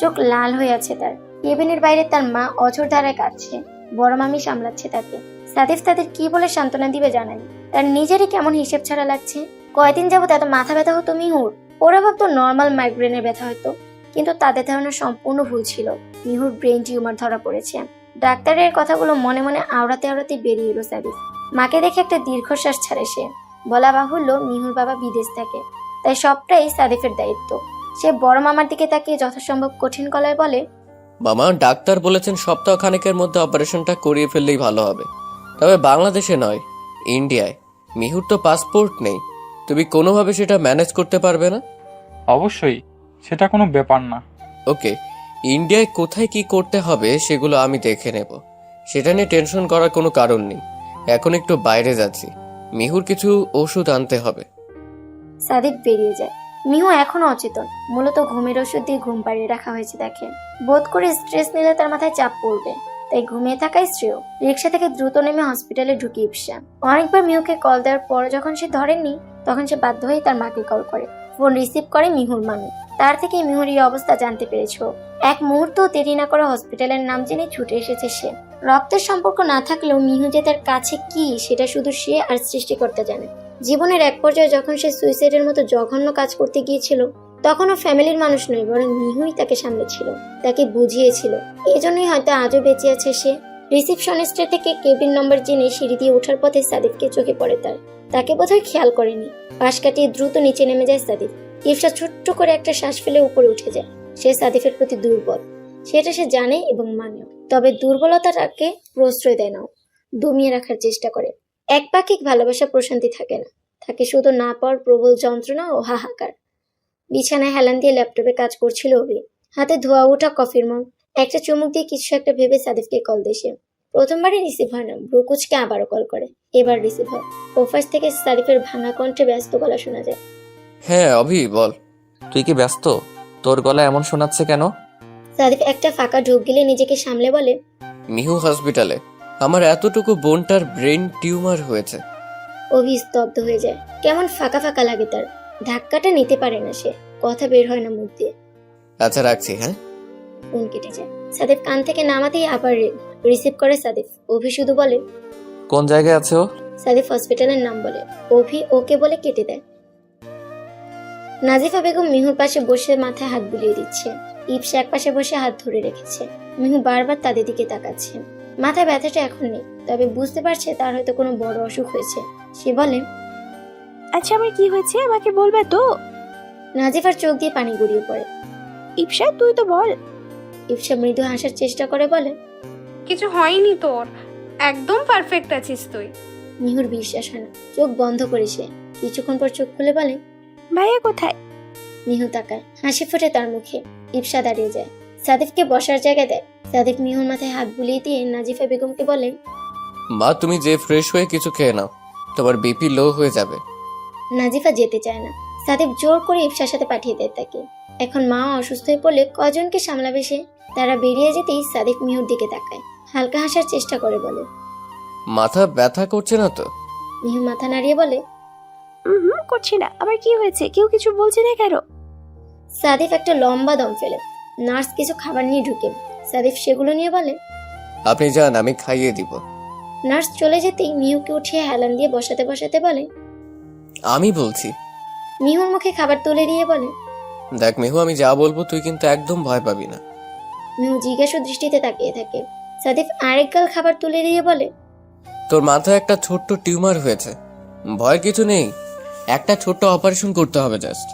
চোখ লাল হয়ে আছে তার। কেবিনের বাইরে তার মা অঝোর ধারায় কাঁদছে। বড় মামি সামলাচ্ছে তাকে। সাদিফ তাদের কি বলে সান্ত্বনা দিবে জানেন। তার নিজেরই কেমন হিসেব ছাড়া লাগছে। কয়দিন যাবত এত মাথা ব্যথা হতো মিহুর। ওরা ভাবতো নর্মাল মাইগ্রেনের ব্যথা হতো, কিন্তু তাদের ধারণা সম্পূর্ণ ভুল ছিল। মিহুর ব্রেন টিউমার ধরা পড়েছে। ডাক্তারের কথাগুলো মনে মনে আওড়াতে আওড়াতে বেরিয়ে এলো সাদিফ। মাকে দেখে একটা দীর্ঘশ্বাস ছাড়ে সে। বলা বাহুল্য, মিহুর বাবা বিদেশ থাকে, তাই সবটাই সাদিফের দায়িত্ব। সে বড় মামার দিকে তাকিয়ে যথাসম্ভব কঠিন গলায় বলে, মামা, ডাক্তার বলেছেন সপ্তাহ খানেকের মধ্যে অপারেশনটা করিয়ে ফেললেই ভালো হবে। তবে বাংলাদেশে নয়, ইন্ডিয়ায়। মিহুর তো পাসপোর্ট নেই, তুমি কোনোভাবে সেটা ম্যানেজ করতে পারবে না? অবশ্যই, সেটা কোনো ব্যাপার না। ওকে, ইন্ডিয়ায় কোথায় কি করতে হবে সেগুলো আমি দেখে নেব। সেটা নিয়ে টেনশন করার কোনো কারণ নেই। এখন একটু বাইরে যাচ্ছি, মিহুর কিছু ওষুধ আনতে হবে। সাদিফ বেরিয়ে যায়। মিহু এখনো অচেতন। মূলত ঘুমের ওষুধ দিয়ে ঘুম পাড়িয়ে রাখা হয়েছে তাকে। বোধ করে স্ট্রেস নিলে তার মাথায় চাপ পড়বে, তাই ঘুমিয়ে থাকাই শ্রেয়। রিক্সা থেকে দ্রুত নেমে হসপিটালে ঢুকে ইপসা। অনেকবার মিহুকে কল দেওয়ার পর যখন সে ধরেননি, তখন সে বাধ্য হয়ে তার মাকে কল করে। ফোন রিসিভ করে মিহুর মামি। তার থেকে মিহুর এই অবস্থা জানতে পেরেছ। এক মুহূর্ত দেরি না করে হসপিটালের নাম জেনে ছুটে এসেছে সে। রক্তের সম্পর্ক না থাকলেও মিহু যে তার কাছে কি সেটা শুধু সে আর সৃষ্টিকর্তা জানে। জীবনের এক পর্যায়ে যখন সে সুইসাইডের মতো জঘন্য কাজ করতে গিয়েছিল, তখনও ফ্যামিলির মানুষ নয়, বরং মিহুই তাকে সামলেছিল, তাকে বুঝিয়েছিল। এজন্যই হয়তো আজও বেঁচে আছে সে। রিসিপশনিস্টের থেকে কেবিন নম্বর জেনে সিঁড়ি দিয়ে ওঠার পথে সাদিফকে চোখে পড়ে তার। তাকে বোধহয় খেয়াল করেনি। পাশ কাটিয়ে দ্রুত নিচে নেমে যায় সাদিফ। ইফসা ছোট্ট করে একটা শ্বাস ফেলে উপরে উঠে যায়। সে সাদিফের প্রতি দুর্বল, সেটা সে জানে এবং মানেও। তবে দুর্বলতাটাকে প্রশ্রয় দেয় না, দমিয়ে রাখার চেষ্টা করে। একপাক্ষিক ভালোবাসা প্রশান্তি থাকে না, থাকে শুধু না পাওয়ার প্রবল যন্ত্রণা ও হাহাকার। বিছানায় হেলান দিয়ে ল্যাপটপে কাজ করছিল অভি। হাতে ধোয়া ওঠা কফির মগ। একটা চুমুক দিয়ে কিছু একটা ভেবে সাদিফকে কল দেশে। প্রথমবারে রিসিভ হয় না, ব্রুকুচকে আবারও কল করে। এবার রিসিভ হয়। ওপাশ থেকে সাদিফের ভাঙা কণ্ঠে ব্যস্ত গলা শোনা যায়। হ্যাঁ অভি বল। তুই কি ব্যস্ত? তোর গলা এমন শোনাচ্ছে কেন? সাদিফ একটা ফাঁকা ঢোক গিলে নিজেকে সামলে বলে, মিহু হসপিটালে। আমার এতটুকু বোনটার ব্রেন টিউমার হয়েছে। অভি স্তব্ধ হয়ে যায়। কেমন ফাঁকা ফাঁকা লাগে তার। ধাক্কাটা নিতে পারে না সে, কথা বের হয় না মুখ দিয়ে। আচ্ছা রাখছি, হ্যাঁ। ফোন কেটে যায়। সাদিফ কান থেকে নামাতেই আবার রিসিভ করে সাদিফ। অভি শুধু বলে, কোন জায়গায় আছে ও? সাদিফ হসপিটালের নাম বলে। অভি ওকে বলে কেটে দেয়। নাজিফা বেগম মিহুর পাশে বসে মাথায় হাত বুলিয়ে দিচ্ছে। ইপসা এক পাশে বসে হাত ধরে রেখেছে। মিহু বারবার তাদের দিকে তাকাচ্ছে। মাথায় ব্যথাটা এখন নেই, তবে বুঝতে পারছে তার হয়তো কোনো বড় অসুখ হয়েছে। সে বলে, আচ্ছা আমার কি হয়েছে আমাকে বলবে তো? নাজিফার চোখ দিয়ে পানি গড়িয়ে পড়ে। ইপসা তুই তো বল। ইপসা মৃদু হাসার চেষ্টা করে বলে, কিছু হয়নি তোর, একদম পারফেক্ট আছিস তুই। মিহুর বিশ্বাস হয় না। চোখ বন্ধ করে সে কিছুক্ষণ পর চোখ খুলে বলে, ভাইয়া কোথায়? মিহু তাকায়, হাসি ফোটে তার মুখে। ইপসা দাঁড়িয়ে যায়, সাদিফকে বসার জায়গা দেয়। সাদিফ মিহুর মাথায় হাত বুলিয়ে দিয়ে নাজিফা বেগমকে বলে, মা তুমি যে ফ্রেশ হয়ে কিছু খেয়ে নাও, তোমার বিপি লো হয়ে যাবে। নাজিফা যেতে চায় না। সাদিফ জোর করে ইপসার সাথে পাঠিয়ে দেয় তাকে। এখন মা অসুস্থ হয়ে পড়লে কজনকে সামলাবে সে? তারা বেরিয়ে যেতেই সাদিফ মিহুর দিকে তাকায়, হালকা হাসার চেষ্টা করে বলে, মাথা ব্যথা করছে না তো? মিহু মাথা নাড়িয়ে বলে, করছি না। আবার কি হয়েছে? কেউ কিছু বলছে না কেন? সাদিফ একটা লম্বা দম ফেলে। নার্স কিছু খাবার নিয়ে ঢুকে। সাদিফ সেগুলো নিয়ে বলে, আপনি যান, আমি খাইয়ে দিব। নার্স চলে যেতেই মিহুকে উঠিয়ে হেলান দিয়ে বসাতে বসাতে বলে, আমি বলছি। মিহুর মুখে খাবার তুলে দিয়ে বলে, দেখ মিহু, আমি যা বলবো তুই কিন্তু একদম ভয় পাবি না। মিহু জিজ্ঞাসু দৃষ্টিতে তাকিয়ে থাকে। সাদিফ আরেক গাল খাবার তুলে দিয়ে বলে, তোর মাথায় একটা ছোট্ট টিউমার হয়েছে, ভয়ের কিছু নেই। একটা ছোট্ট অপারেশন করতে হবে জাস্ট।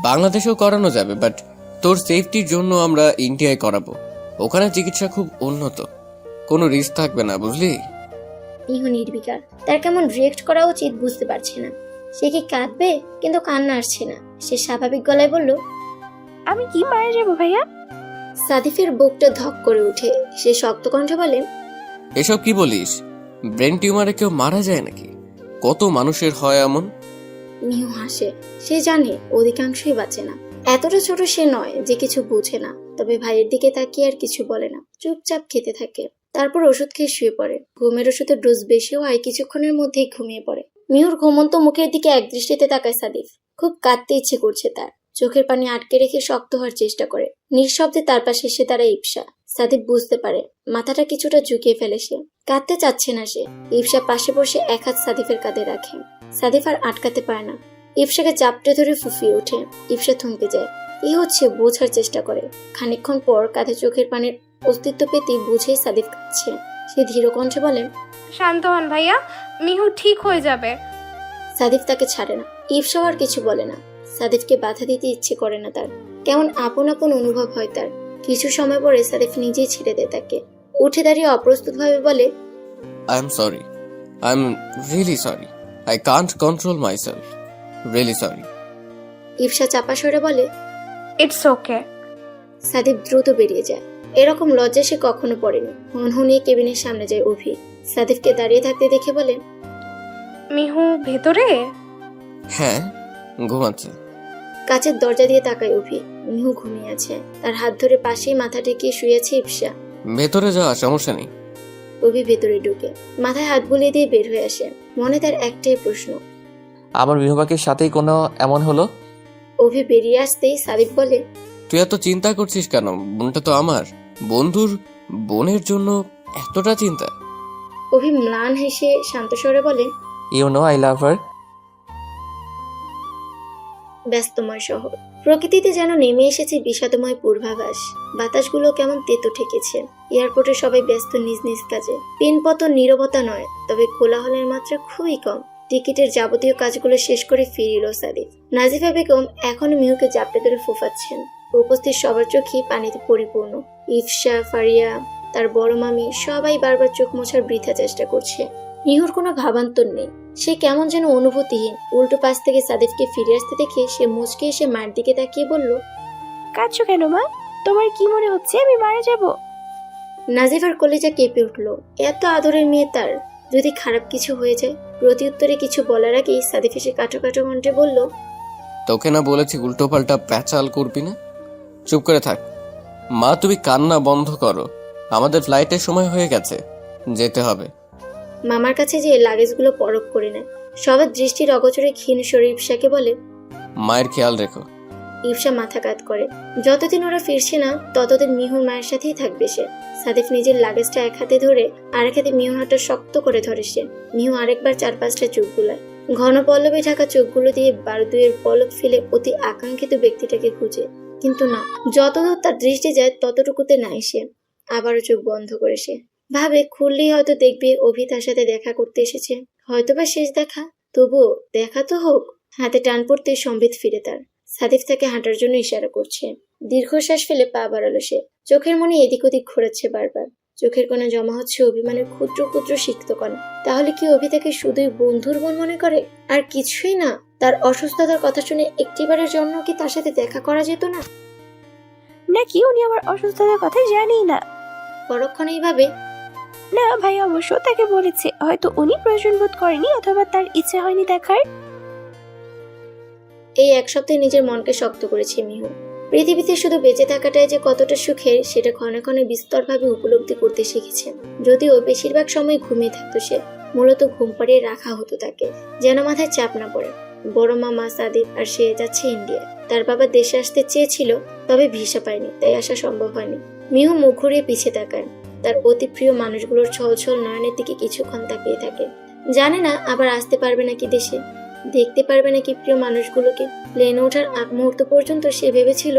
বাংলাদেশেও করানো যাবে, বাট তোর সেফটির জন্য আমরা ইন্ডিয়ায় করাবো। ওখানে চিকিৎসা খুব উন্নত, কোনো রিস্ক থাকবে না, বুঝলি? মিহু নির্বিকার। তার কেমন রিয়েক্ট করা উচিত বুঝতে পারছে না। সে কি কাঁদবে? কিন্তু কান্না আসছে না। সে স্বাভাবিক গলায় বলল, আমি কি মারা যাবো ভাইয়া? সাদিফের বুকটা ধক করে উঠে। সে শক্ত কণ্ঠে বলে, এসব কি বলিস? ব্রেন টিউমারে কেউ মারা যায় নাকি? কত মানুষের হয় এমন। মিহু হাসে। সে জানে অধিকাংশই বাঁচে না। এতটা ছোট সে নয় যে কিছু বুঝে না। তবে ভাইয়ের দিকে তাকিয়ে আর কিছু বলে না, চুপচাপ খেতে থাকে। তারপর ওষুধ খেয়ে শুয়ে পড়ে। ঘুমের ওষুধের ডোজ বেশিও হয়, কিছুক্ষণের মধ্যেই ঘুমিয়ে পড়ে। মিহুর ঘুমন্ত মুখের দিকে এক দৃষ্টিতে তাকায় সাদিফ। খুব কাঁদতে ইচ্ছে করছে তার। চোখের পানি আটকে রেখে শক্ত হওয়ার চেষ্টা করে। নিঃশব্দে তার পাশে এসে দাঁড়ায় ইপসা। সাদিফ বুঝতে পারে, মাথাটা কিছুটা ঝুঁকিয়ে ফেলে সে। কাঁদতে চাচ্ছে না সে। ইপসা পাশে বসে এক হাত সাদিফের কাঁধে রাখে। সাদিফ আর আটকাতে পারে না। ইপসাকে চাপটে ধরে ফুফিয়ে ওঠে। ইপসা থমকে যায়। কি হচ্ছে বোঝার চেষ্টা করে। খানিকক্ষণ পর কাঁধে চোখের পানির অস্তিত্ব পেতেই বুঝে সাদিফ কাঁদছে। সে ধীর কণ্ঠে বলে, শান্ত হন ভাইয়া, মিহু ঠিক হয়ে যাবে। সাদিফ তাকে ছাড়ে না। ইপসাও আর কিছু বলে না। সাদিফকে বাধা দিতে ইচ্ছে করে না তার। কেমন আপন আপন অনুভব হয় তার। কিছু সময় পরে সাদিফ নিজেই ছেড়ে দেয় তাকে। উঠে দাঁড়িয়ে অপ্রস্তুত ভাবে বলে, I am sorry, I am really sorry, I can't control myself, really sorry. Ipsa চাপা সরে বলে, ইটস ওকে। সাদিফ দ্রুত বেরিয়ে যায়। এরকম লজ্জা সে কখনো পড়েনি। হনহনিয়ে কেবিনের সামনে যায় অভি। সাদিফকে দাঁড়িয়ে থাকতে দেখে বলে, মিহু ভেতরে? হ্যাঁ, ঘুমাচ্ছে। কাছের দরজা দিয়ে তাকায় অভি। মিহু ঘুমিয়ে আছে। তার হাত ধরে পাশেই মাথা টেকিয়ে শুয়েছে ইপসা। ভেতরে যাওয়া সমস্যা নেই। অভি ভেতরে ঢুকে মাথায় হাত বুলিয়ে দিয়ে বের হয়ে আসে। মনে তার একটাই প্রশ্ন, আমার বিহবাকের সাথেই কোনো এমন হলো? অভি বেরিয়ে আসতেই সাদিফ বলে, তুই এত চিন্তা করছিস কেন? বোনটা তো আমার। বন্ধুর বোনের জন্য এতটা চিন্তা? অভি ম্লান হেসে শান্ত স্বরে বলে, ইউ নো আই লাভ হার। ব্যস্তময় শহর। প্রকৃতিতে যেন নেমে এসেছে বিষাদময় পূর্বাভাস। বাতাসগুলো কেমন তেতো ঠেকেছে। এয়ারপোর্টে সবাই ব্যস্ত নিজ নিজ কাজে। পিনপতন নীরবতা নয়, তবে কোলাহলের মাত্রা খুবই কম। টিকিটের যাবতীয় কাজগুলো শেষ করে ফিরিল সাদিফ। নাজিফা বেগম এখনো মিহুকে জাপটে ধরে ফুফাচ্ছেন। উপস্থিত সবার চোখই পানিতে পরিপূর্ণ। ইফসা, ফারিয়া, তার বড় মামি সবাই বারবার চোখ মোছার বৃথা চেষ্টা করছে। মিহুর কোনো ভাবান্তর নেই। সে কেমন যেন অনুভূতিহীন। উল্টো পাশ থেকে সাদিফকে ফিরে আসতে দেখে সে মুচকে এসে মার দিকে তাকিয়ে বলল, কাঁদছো কেন মা? তোমার কি মনে হচ্ছে আমি মারা যাব? নাজিফার কলেজা কেঁপে উঠল। এত আদরের মেয়ে তার, যদি খারাপ কিছু হয়ে যায়। প্রতি উত্তরে কিছু বলার আগেই সাদিফ এসে কাটো কাটো কণ্ঠে বলল, তোকে না বলেছি উল্টোপাল্টা প্যাচাল করবি না? চুপ করে থাক। মা, তুমি কান্না বন্ধ করো, আমাদের ফ্লাইটের সময় হয়ে গেছে, যেতে হবে। মামার কাছে যে লাগেজগুলো পরখ করে নেয়। সবার দৃষ্টির অগোচরে ক্ষীণ শরীর ইফসাকে বলে, মায়ের খেয়াল রেখো। ইফসা মাথা কাত করে। যতদিন ওরা ফিরছে না ততদিন মিহুর মায়ের সাথেই থাকবে সে। সাদিফ নিজের লাগেজটা এক হাতে ধরে আরেক হাতে মিহুর হাতটা শক্ত করে ধরে সে। মিহু আরেকবার 4-5টা চোখ বুলায়। ঘন পল্লবে ঢাকা চোখগুলো দিয়ে বারদুয়ের পলক ফেলে অতি আকাঙ্ক্ষিত ব্যক্তিটাকে খুঁজে, কিন্তু না, যতদূর তার দৃষ্টি যায় ততটুকুতে নাই সে। আবারও চোখ বন্ধ করে সে ভাবে, খুললেই হয়তো দেখবে অভি তার সাথে দেখা করতে এসেছে, হয়তোবা শেষ দেখা। তবুও দেখা তো হোক। হাতে টান পড়তে সম্বিত ফিরে তার। সাদিফ তাকে হাঁটার জন্য ইশারা করছে। দীর্ঘশ্বাস ফেলে পা বাড়ালো সে। চোখের মনে এদিক ওদিক ঘোরাচ্ছে বারবার। চোখের কোণে জমা হচ্ছে অভিমানের ক্ষুদ্র ক্ষুদ্র সিক্ত কণা। তাহলে কি অভি তাকে শুধুই বন্ধুর বোন মনে করে, আর কিছুই না? তার অসুস্থতার কথা শুনে একটিবারের জন্য কি তার সাথে দেখা করা যেত না? নাকি উনি আমার অসুস্থতার কথা জানেই না? পরক্ষণেই ভাবে, না, ভাই অবশ্য তাকে বলেছে, হয়তো উনি প্রয়োজন বোধ করেনি অথবা তার ইচ্ছে হয়নি দেখার। এই এক সপ্তাহে নিজের মনকে শক্ত করেছে মিহু। পৃথিবীতে শুধু বেঁচে থাকাটাই যে কতটা সুখের সেটা ক্ষণে ক্ষণে বিস্তরভাবে উপলব্ধি করতে শিখেছে। যদিও বেশিরভাগ সময় ঘুমিয়ে থাকতো সে, মূলত ঘুম পাড়িয়ে রাখা হতো তাকে, যেন মাথায় চাপ না পড়ে। বড় মামা সাদিক আর সে যাচ্ছে ইন্ডিয়া। তার বাবা দেশে আসতে চেয়েছিল, তবে ভিসা পায়নি, তাই আসা সম্ভব হয়নি। মিহু মুখ ঘুরিয়ে পিছিয়ে তাকায়। তার অতি প্রিয় মানুষগুলোর ছলছল নয়নের দিকে কিছুক্ষণ তাকিয়ে থাকে। জানে না আবার আসতে পারবে নাকি দেশে, দেখতে পারবে নাকি প্রিয় মানুষগুলোকে। প্লেনে ওঠার আগ মুহূর্ত পর্যন্ত সে ভেবেছিল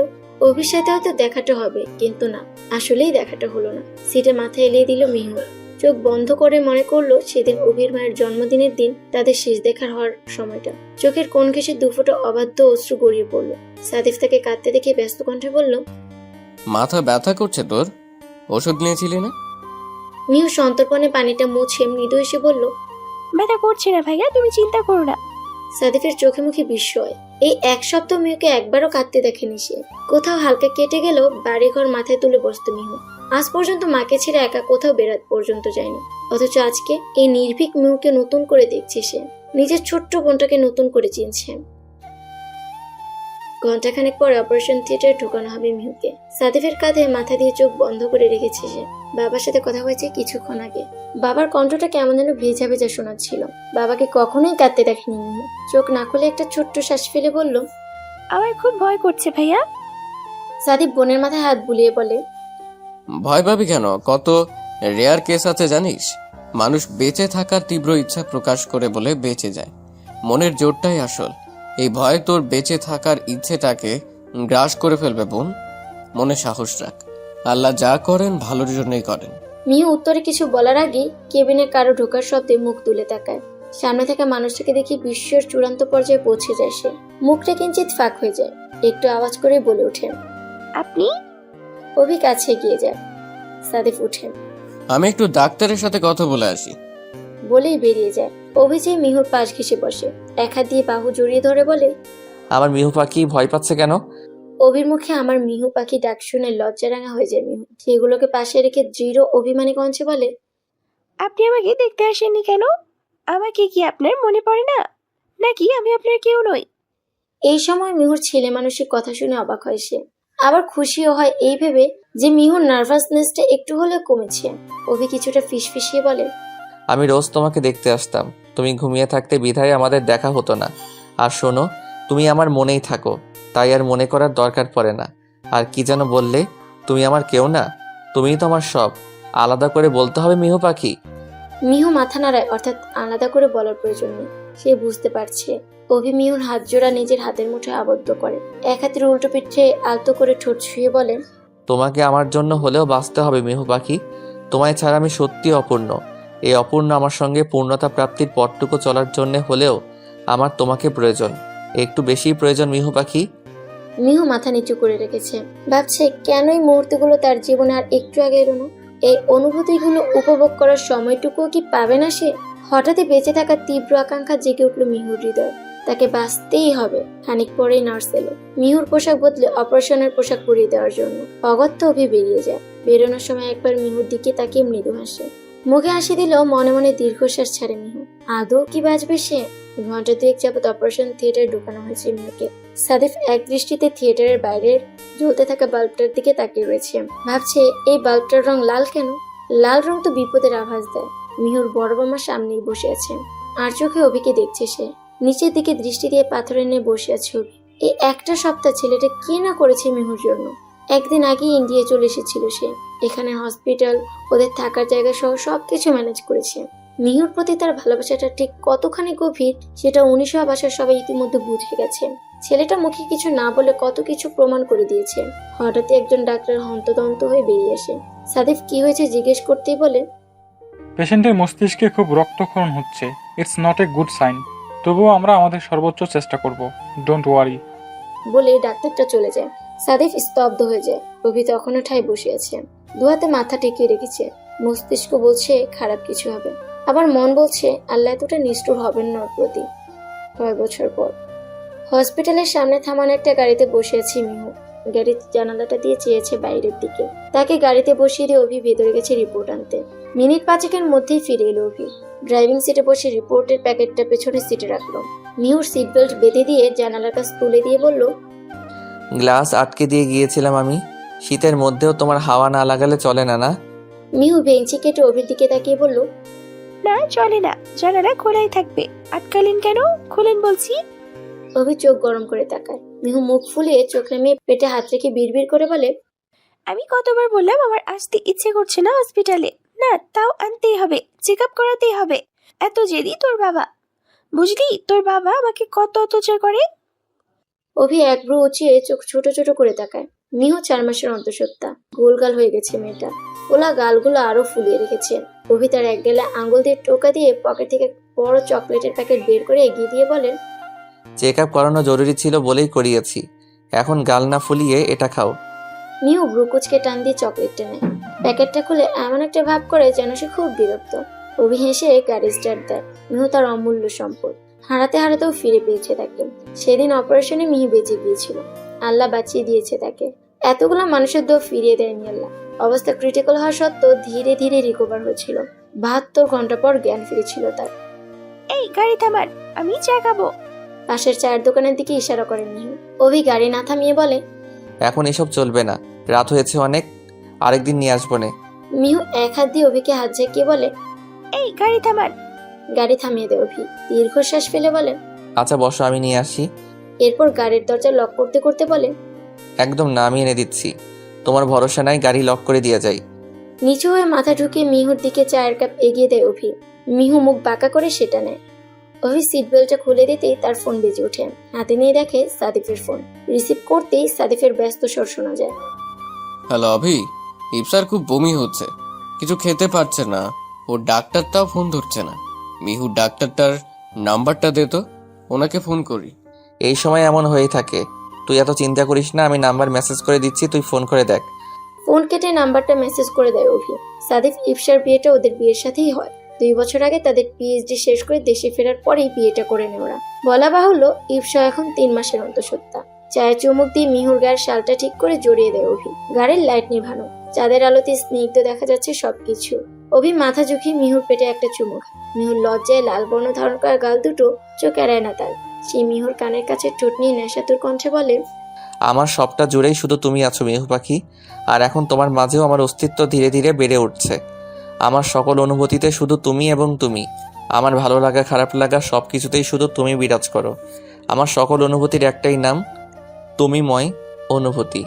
অভির সাথে হয়তো দেখাটা হবে, কিন্তু না, আসলেই দেখাটা হলো না। সিটে মাথা এলিয়ে দিল মিহু। চোখ বন্ধ করে মনে করলো সেদিন অভির মায়ের জন্মদিনের দিন তাদের শেষ দেখার হওয়ার সময়টা। চোখের কোণ ঘেঁষে দুফোঁটা অবাধ্য অশ্রু গড়িয়ে পড়লো। সাদিফ তাকে কাঁদতে দেখে ব্যস্ত কণ্ঠে বলল, মাথা ব্যথা করছে তোর? ওষুধ নিয়েছিলি না? মিহু সন্তর্পণে পানিটা মুছে মৃদু এসে বলল, ব্যথা করছে না ভাইয়া, তুমি চিন্তা করো না। সাদিফের চোখে মুখে বিস্ময়। এই এক সপ্তাহ মিহুকে একবারও কাঁদতে দেখেনি সে। কোথাও হালকা কেটে গেলেও বাড়িঘর মাথায় তুলে বসতো মিহু। আজ পর্যন্ত মাকে ছেড়ে একা কোথাও বেড়াতে পর্যন্ত যায়নি, অথচ আজকে এই নির্ভীক মিহুকে নতুন করে দেখছে সে। নিজের ছোট্ট বোনটাকে নতুন করে চিনছে। ঘন্টাখানেক পরে অপারেশন থিয়েটারে ঢোকানো হবে মিহুকে। সাদিফের কাঁধে মাথা দিয়ে চোখ বন্ধ করে রেখেছে সে। বাবার সাথে কথা হয়েছে কিছুক্ষণ আগে। বাবার কণ্ঠটা কেমন যেন ভেজা ভেজা শোনাচ্ছিল। বাবাকে কখনোই কাঁদতে দেখেনি মিহু। চোখ না খুলে একটা ছোট্ট শ্বাস ফেলে বলল, আমার খুব ভয় করছে ভাইয়া। সাদিফ বোনের মাথায় হাত বুলিয়ে বলে, ভয় পাবি কেন? কত রেয়ার কেস আছে জানিস? মানুষ বেঁচে থাকার তীব্র ইচ্ছা প্রকাশ করে বলে বেঁচে যায়। মনের জোরটাই আসল। এই ভয় তোর বেঁচে থাকার ইচ্ছেটাকে গ্রাস করে ফেলবে বোন। মনে সাহস রাখ, আল্লাহ যা করেন ভালোর জন্যই করেন। মিহু উত্তরে কিছু বলার আগেই কেবিনে কারো ঢোকার শব্দে মুখ তুলে তাকায়। সামনে থাকা মানুষটাকে দেখে বিস্ময়ের চূড়ান্ত পর্যায়ে পৌঁছে যায় সে। মুখটা কিঞ্চিত ফাঁক হয়ে যায়। একটু আওয়াজ করে বলে ওঠে, আপনি? অভি কাছে এগিয়ে যায়। সাদিফ উঠে, আমি একটু ডাক্তারের সাথে কথা বলে আসি। বলেই বেরিয়ে যায়। অভি যে মিহুর পাশ ঘেঁষে বসে, এক হাত দিয়ে বাহু জড়িয়ে ধরে বলে, আমার মিহু পাখি ভয় পাচ্ছে কেন? অভির মুখে আমার মিহু পাখি ডাক শুনে লজ্জারাঙা হয়ে যায় মিহু। সেগুলোকে পাশে রেখে দৃঢ় অভিমানী কণ্ঠে বলে, আপনি আমাকে দেখতে আসেননি কেন? আমাকে কি আপনার মনে পড়ে না? নাকি আমি আপনার কেউ নই? এই সময় মিহুর ছেলে মানুষের কথা শুনে অবাক হয় সে। আবার খুশিও হয় এই ভেবে যে মিহুর নার্ভাসনেসটা একটু হলেও কমেছে। অভি কিছুটা ফিসফিসিয়ে বলে, আমি রোজ তোমাকে দেখতে আসতাম, তুমি ঘুমিয়ে থাকতে বিধায় আমাদের দেখা হতো না। আর শোনো, তুমি আমার মনেই থাকো, তাই আর মনে করার দরকার পড়ে না। আর কি যেন বললে, তুমি আমার কেউ না, তুমিই তো আমার সব। আলাদা করে বলতে হবে মিহু পাখি? মিহু মাথা নাড়ায়, অর্থাৎ আলাদা করে বলার প্রয়োজন নেই। সে বুঝতে পারছে। অভি মিহুর হাত জোড়া নিজের হাতের মুঠে আবদ্ধ করে, এক হাতের উল্টো পিঠে আলতো করে ঠোঁট ছুঁয়ে বলে, তোমাকে আমার জন্য হলেও বাঁচতে হবে মিহু পাখি। তোমায় ছাড়া আমি সত্যি অপূর্ণ। এই অপূর্ণ আমার সঙ্গে পূর্ণতা প্রাপ্তির পথটুকু চলার জন্য হলেও আমার তোমাকে প্রয়োজন, একটু বেশি প্রয়োজন মিহু পাখি। মিহু মাথা নিচু করে রেখেছে। ভাবছে কেন এই মুহূর্তগুলো তার জীবনে আর একটু আগে এলো না। এই অনুভূতিগুলো উপভোগ করার সময়টুকুও কি পাবে না সে? হঠাৎই বেঁচে থাকার তীব্র আকাঙ্ক্ষা জেগে উঠল মিহুর হৃদয়। তাকে বাঁচতেই হবে। খানিক পরেই নার্স এলো মিহুর পোশাক বদলে অপারেশনের পোশাক পরিয়ে দেওয়ার জন্য। অগত্যা অভি বেরিয়ে যায়। বেরোনোর সময় একবার মিহুর দিকে তাকিয়ে মৃদু হাসে। মুখে হাসি দিলেও মনে মনে দীর্ঘশ্বাস ছাড়ে মিহু। আদৌ কি বাঁচবে সে? ঘন্টা দুয়েক যাবৎ অপারেশন থিয়েটারে ঢুকানো হয়েছে মিহুকে। সাদিফ এক দৃষ্টিতে থিয়েটারের বাইরের জ্বলতে থাকা বাল্বটার দিকে তাকিয়ে রয়েছে। ভাবছে এই বাল্বটার রং লাল কেন? লাল রং তো বিপদের আভাস দেয়। মিহুর বড় মামা সামনেই বসে আছে, আর চোখে অভিকে দেখছে সে। নিচের দিকে দৃষ্টি দিয়ে পাথরে নিয়ে বসে আছে অভি। এই একটা সপ্তাহ ছেলেটা কি না করেছে মিহুর জন্য। একদিন আগে ইন্ডিয়া চলে এসেছিল সে। এখানে হসপিটাল, ওদের থাকার জায়গা সহ সবকিছু ম্যানেজ করেছে। মিহুর প্রতি তার ভালোবাসাটা ঠিক কতখানি গভীর সেটা 19 বাসার সবাই ইতিমধ্যে বুঝে গেছে। ছেলেটা মুখে কিছু না বলে কত কিছু প্রমাণ করে দিয়েছে। হঠাৎই একজন ডাক্তার হন্তদন্ত হয়ে বেরিয়ে আসে। সাদিফ কি হয়েছে জিজ্ঞেস করতেই বলে, পেশেন্টের মস্তিষ্কে খুব রক্তক্ষরণ হচ্ছে। It's not a good sign. তবুও আমরা আমাদের সর্বোচ্চ চেষ্টা করব। Don't worry. বলে ডাক্তারটা চলে যায়। সাদিফ স্তব্ধ হয়ে যায়। অভি তখনও ঠায় বসে আছে, দু হাতে মাথা টেকিয়ে রেখেছে। মস্তিষ্ক বলছে খারাপ কিছু হবে, আবার মন বলছে আল্লাহ এতটা নিষ্ঠুর হবেন না ওর প্রতি। কয়েক বছর পর হসপিটালের সামনে থামানো একটা গাড়িতে বসে আছে মিহু। গাড়ির জানালাটা দিয়ে চেয়েছে বাইরের দিকে। তাকে গাড়িতে বসিয়ে দিয়ে অভি ভেতরে গেছে রিপোর্ট আনতে। মিনিট 5-এর মধ্যেই ফিরে এলো অভি। ড্রাইভিং সিটে বসে রিপোর্টের প্যাকেটটা পেছনের সিটে রাখলো। মিহুর সিট বেল্ট বেঁধে দিয়ে জানালার কাছ তুলে দিয়ে বলল, গ্লাস আটকে দিয়ে গিয়েছিলাম আমি। শীতের মধ্যেও তোমার হাওয়া না লাগালে চলে না, না? মিহু বেঞ্চি কেটে অভির দিকে তাকিয়ে বলল, না চলে না, জানালা খোলাই থাকবে। আটকালেন কেন? খুলেন বলছি। অভি চোখ গরম করে তাকায়। মিহু মুখ ফুলিয়ে চোখ নামিয়ে পেটে হাত রেখে বিড়বিড় করে বলে, আমি কতবার বললাম আমার আসতে ইচ্ছে করছে না হসপিটালে। না, তাও আনতেই হবে, চেক আপ করাতেই হবে। এত জেদি তোর বাবা। বুঝলি তোর বাবা আমাকে কত অত্যাচার করে। অভি এক ভ্রু উঁচিয়ে চোখ ছোট ছোট করে তাকায়। মিহু 4 মাসের অন্তঃসত্ত্বা। গোলগাল হয়ে গেছে মেয়েটা। ওলা গালগুলো আরো ফুলিয়ে রেখেছে। অভি তার এক গেলে আঙ্গুল দিয়ে টোকা দিয়ে পকেট থেকে বড় চকলেটের প্যাকেট বের করে এগিয়ে দিয়ে বলেন, চেক আপ করানো জরুরি ছিল বলেই করিয়েছি। এখন গাল না ফুলিয়ে এটা খাও। মিহু ভ্রু কুচকে টান দিয়ে চকলেটটা নেয়। প্যাকেটটা খুলে এমন একটা ভাব করে যেন সে খুব বিরক্ত। অভি হেসে গাড়ি স্টার্ট দেয়। মিহু তার অমূল্য সম্পদ। হারাতে হারাতেও ফিরে পেয়েছে তাকে। সেদিন অপারেশনে মিহু বেঁচে গিয়েছিল। আল্লাহ বাঁচিয়ে দিয়েছে তাকে। এতগুলো মানুষের দোয়া ফিরিয়ে দেয়নি আল্লাহ। অবস্থা ক্রিটিক্যাল হওয়া সত্ত্বেও ধীরে ধীরে রিকভার হয়েছিল। 72 ঘন্টা পর জ্ঞান ফিরেছিল তার। এই গাড়ি থামান, আমি চা খাবো। পাশের চায়ের দোকানের দিকে ইশারা করেন মিহু। অভি গাড়ি না থামিয়ে বলে, এখন এসব চলবে না, রাত হয়েছে অনেক, আরেকদিন নিয়ে আসবো নে। মিহু এক হাত দিয়ে অভিকে হাত ঝাঁকিয়ে বলে, এই গাড়ি থামান। গাড়ি থামিয়ে দেয় অভি। দীর্ঘশ্বাস ফেলে বলে, আচ্ছা বসো, আমি নিয়ে আসি। এরপর গাড়ির দরজা লক করতে করতে বলে, একদম না, আমি এনে দিচ্ছি। তোমার ভরসা নাই, গাড়ি লক করে দিয়ে যাই। নিচু হয়ে মাথা ঢুকিয়ে মিহুর দিকে চায়ের কাপ এগিয়ে দেয় অভি। মিহু মুখ বাঁকা করে সেটা নেয়। অভি সিট বেল্টটা খুলে দিতেই তার ফোন বেজে ওঠে। হাতে নিয়ে দেখে সাদিফের ফোন। রিসিভ করতেই সাদিফের ব্যস্ত স্বর শোনা যায়। হ্যালো অভি, ইপসার খুব বমি হচ্ছে, কিছু খেতে পারছে না। ও ডাক্তারটাও ফোন ধরছে না। মিহু ডাক্তারটার নাম্বারটা দে তো, ওনাকে ফোন করি। এই সময় এমন হয়েই থাকে। তুই এত চিন্তা করিস না, আমি নাম্বার মেসেজ করে দিচ্ছি, তুই ফোন করে দেখ। ফোন কেটে নাম্বারটা মেসেজ করে দেয় অভি। সাদিফ ইফসার বিয়েটা ওদের বিয়ের সাথেই হয়। 2 বছর আগে তাদের পিএইচডি শেষ করে দেশে ফেরার পরেই বিয়েটা করে নেয় ওরা। বলা বাহুল্য ইফসা এখন 3 মাসের অন্তঃসত্ত্বা। চায়ের চুমুক দিয়ে মিহুর গায়ের শালটা ঠিক করে জড়িয়ে দেয় অভি। গাড়ির লাইট নিভানো, চাঁদের আলোতে স্নিগ্ধ দেখা যাচ্ছে সবকিছু। অভি মাথা ঝুঁকিয়ে মিহুর পেটে একটা চুমু খায়। মিহুর লজ্জায় লাল বর্ণ ধারণ করা গাল দুটো চোখ এড়ায় না তার। সেই মিহুর কানের কাছে ঠোঁট নিয়ে নেশাতুর কণ্ঠে বলে, আমার সবটা জুড়েই শুধু তুমি আছো মিহু পাখি, আর এখন তোমার মাঝেও আমার অস্তিত্ব ধীরে ধীরে বেড়ে উঠছে। আমার সকল অনুভূতিতে শুধু তুমি এবং তুমি। আমার ভালো লাগা খারাপ লাগা সব কিছুতেই শুধু তুমি বিরাজ করো। আমার সকল অনুভূতির একটাই নাম, তুমিময় অনুভূতি।